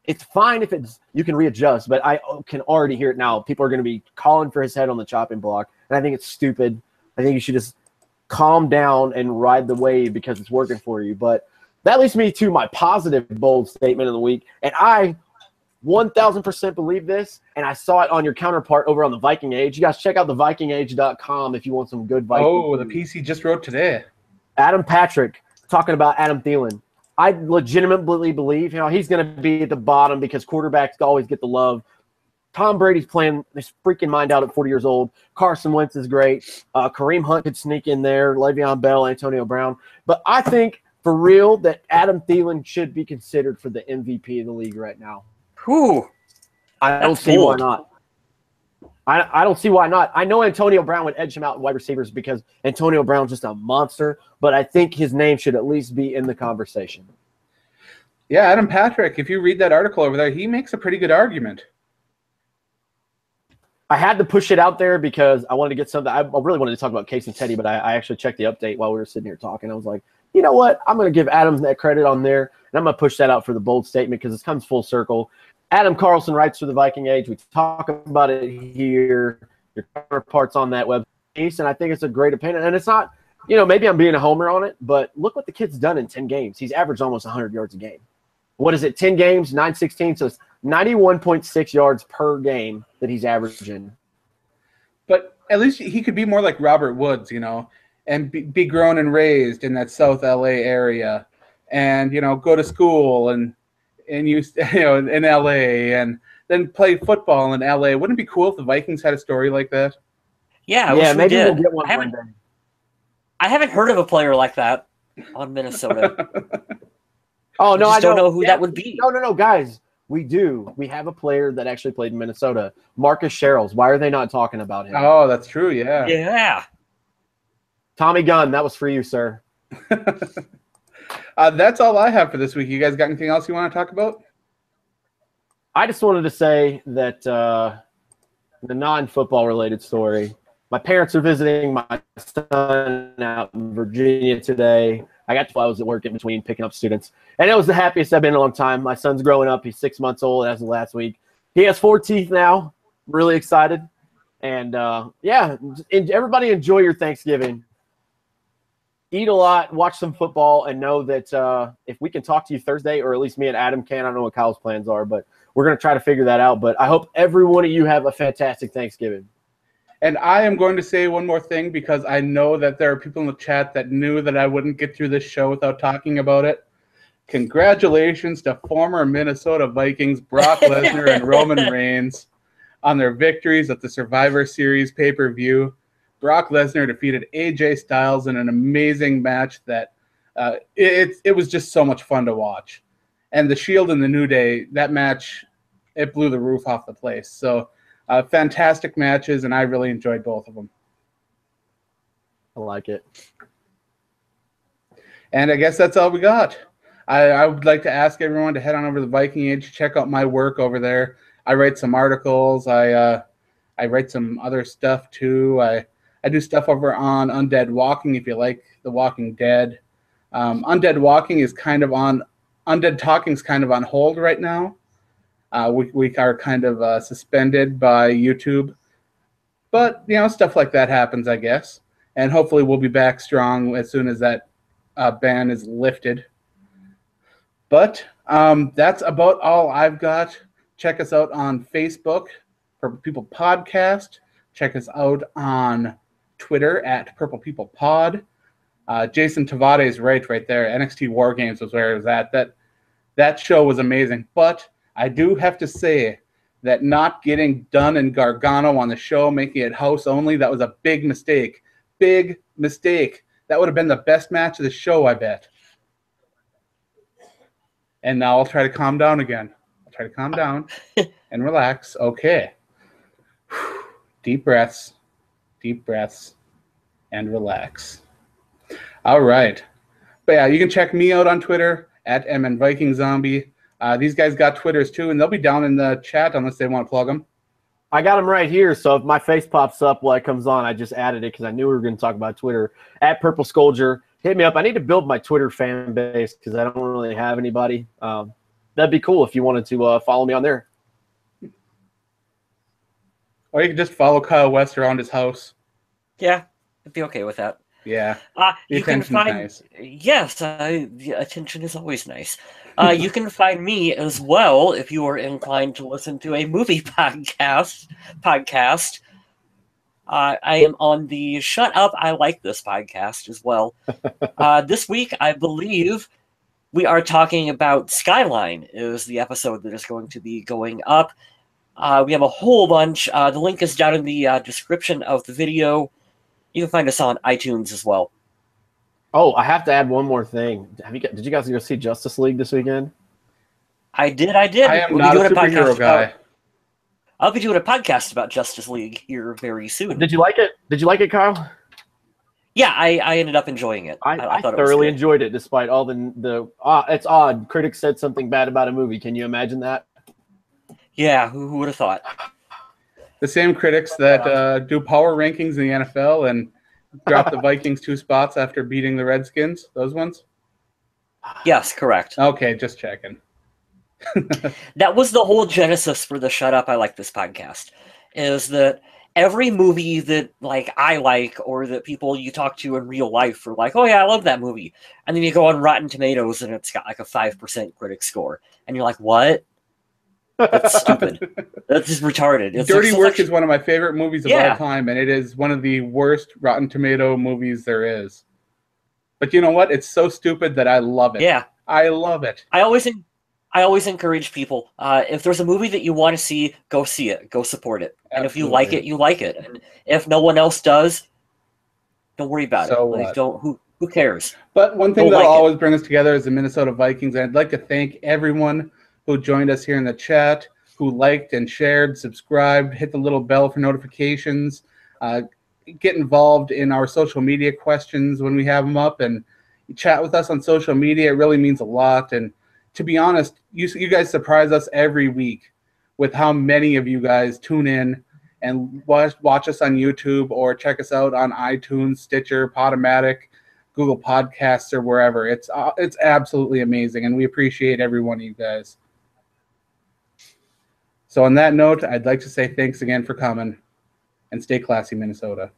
S1: it's fine if you can readjust, but I can already hear it now. People are going to be calling for his head on the chopping block, and I think it's stupid. I think you should just calm down and ride the wave because it's working for you. But that leads me to my positive, bold statement of the week, and I 1,000% believe this, and I saw it on your counterpart over on the Viking Age. You guys check out thevikingage.com if you want some good Viking.
S3: Oh, the piece he just wrote today.
S1: Adam Patrick talking about Adam Thielen. I legitimately believe he's going to be at the bottom because quarterbacks always get the love. Tom Brady's playing his freaking mind out at 40 years old. Carson Wentz is great. Kareem Hunt could sneak in there. Le'Veon Bell, Antonio Brown. But I think, for real, that Adam Thielen should be considered for the MVP of the league right now.
S2: Whew.
S1: I don't see why not. I don't see why not. I know Antonio Brown would edge him out in wide receivers because Antonio Brown's just a monster, but I think his name should at least be in the conversation.
S3: Yeah, Adam Patrick, if you read that article over there, he makes a pretty good argument.
S1: I had to push it out there because I wanted to get something. I really wanted to talk about Case and Teddy, but I actually checked the update while we were sitting here talking. I was like, you know what? I'm going to give Adam that credit on there, and I'm going to push that out for the bold statement because it comes full circle. Adam Carlson writes for the Viking Age. We talk about it here. Your counterparts on that web piece, and I think it's a great opinion. And it's not, maybe I'm being a homer on it, but look what the kid's done in 10 games. He's averaged almost 100 yards a game. What is it, 10 games, 916? So it's 91.6 yards per game that he's averaging.
S3: But at least he could be more like Robert Woods, and be grown and raised in that South LA area and, go to school and you in LA and then play football in LA. Wouldn't it be cool if the Vikings had a story like that?
S2: Yeah,
S1: maybe we'll get one day.
S2: I haven't heard of a player like that on Minnesota.
S1: Oh, no, I
S2: don't know who that would be.
S1: No, guys. We do. We have a player that actually played in Minnesota, Marcus Sherrills. Why are they not talking about him?
S3: Oh, that's true, yeah.
S2: Yeah.
S1: Tommy Gunn, that was for you, sir.
S3: That's all I have for this week. You guys got anything else you want to talk about?
S1: I just wanted to say that the non-football related story, my parents are visiting my son out in Virginia today. I was at work in between picking up students, and it was the happiest I've been in a long time. My son's growing up. He's 6 months old as of last week. He has 4 teeth now. I'm really excited. And, everybody enjoy your Thanksgiving. Eat a lot, watch some football, and know that if we can talk to you Thursday, or at least me and Adam can, I don't know what Kyle's plans are, but we're going to try to figure that out. But I hope every one of you have a fantastic Thanksgiving.
S3: And I am going to say one more thing because I know that there are people in the chat that knew that I wouldn't get through this show without talking about it. Congratulations to former Minnesota Vikings Brock Lesnar and Roman Reigns on their victories at the Survivor Series pay-per-view. Brock Lesnar defeated AJ Styles in an amazing match that it was just so much fun to watch. And the Shield and the New Day, that match, it blew the roof off the place. So fantastic matches, and I really enjoyed both of them.
S1: I like it.
S3: And I guess that's all we got. I would like to ask everyone to head on over to the Viking Age, check out my work over there. I write some articles. I write some other stuff too. I do stuff over on Undead Walking if you like The Walking Dead. Undead Walking is kind of on Undead Talking is kind of on hold right now. We are kind of suspended by YouTube. But, you know, stuff like that happens, I guess. And hopefully we'll be back strong as soon as that ban is lifted. But that's about all I've got. Check us out on Facebook, Purple People Podcast. Check us out on Twitter at Purple People Pod. Jason Tavade is right there. NXT War Games was where it was at. That show was amazing. But I do have to say that not getting Dunn and Gargano on the show, making it house only, that was a big mistake. Big mistake. That would have been the best match of the show, I bet. And now I'll try to calm down again. I'll try to calm down and relax. Okay. Deep breaths, and relax. All right. But yeah, you can check me out on Twitter at MNVikingZombie. These guys got Twitters too, and they'll be down in the chat unless they want to plug them.
S1: I got them right here, so if my face pops up while it comes on, I just added it because I knew we were going to talk about Twitter. At Purple Scolger, hit me up. I need to build my Twitter fan base because I don't really have anybody. That'd be cool if you wanted to follow me on there.
S3: Or you can just follow Kyle West around his house.
S2: Yeah, I'd be okay with that.
S3: Yeah.
S2: You can find
S3: nice.
S2: Yes, the attention is always nice. You can find me as well if you are inclined to listen to a movie podcast. I am on the Shut Up, I Like This podcast as well. This week, I believe we are talking about Skyline is the episode that is going to be going up. We have a whole bunch. The link is down in the description of the video. You can find us on iTunes as well.
S1: Oh, I have to add one more thing. Did you guys go see Justice League this weekend?
S2: I did.
S3: I am not a superhero guy.
S2: I'll be doing a podcast about Justice League here very soon.
S1: Did you like it? Did you like it, Kyle?
S2: Yeah, I ended up enjoying it.
S1: I thoroughly enjoyed it, despite all the. It's odd. Critics said something bad about a movie. Can you imagine that?
S2: Yeah, who would have thought?
S3: The same critics that do power rankings in the NFL and drop the Vikings 2 spots after beating the Redskins. Those ones?
S2: Yes, correct.
S3: Okay, just checking.
S2: That was the whole genesis for the Shut Up, I Like This podcast, is that every movie that I like or that people you talk to in real life are like, oh yeah, I love that movie. And then you go on Rotten Tomatoes and it's got a 5% critic score. And you're like, what? That's stupid. That's just retarded. It's
S3: Dirty Work is one of my favorite movies of all time, and it is one of the worst Rotten Tomato movies there is. But you know what? It's so stupid that I love it.
S2: Yeah.
S3: I love it.
S2: I always encourage people, if there's a movie that you want to see, go see it. Go support it.
S3: Absolutely.
S2: And if you like it, you like it. And if no one else does, don't worry about it. Who cares?
S3: But one thing that'll always bring us together is the Minnesota Vikings. And I'd like to thank everyone who joined us here in the chat, who liked and shared, subscribed, hit the little bell for notifications, get involved in our social media questions when we have them up, and chat with us on social media. It really means a lot. And to be honest, you guys surprise us every week with how many of you guys tune in and watch us on YouTube or check us out on iTunes, Stitcher, PodOMatic, Google Podcasts, or wherever. It's absolutely amazing, and we appreciate every one of you guys. So on that note, I'd like to say thanks again for coming, and stay classy, Minnesota.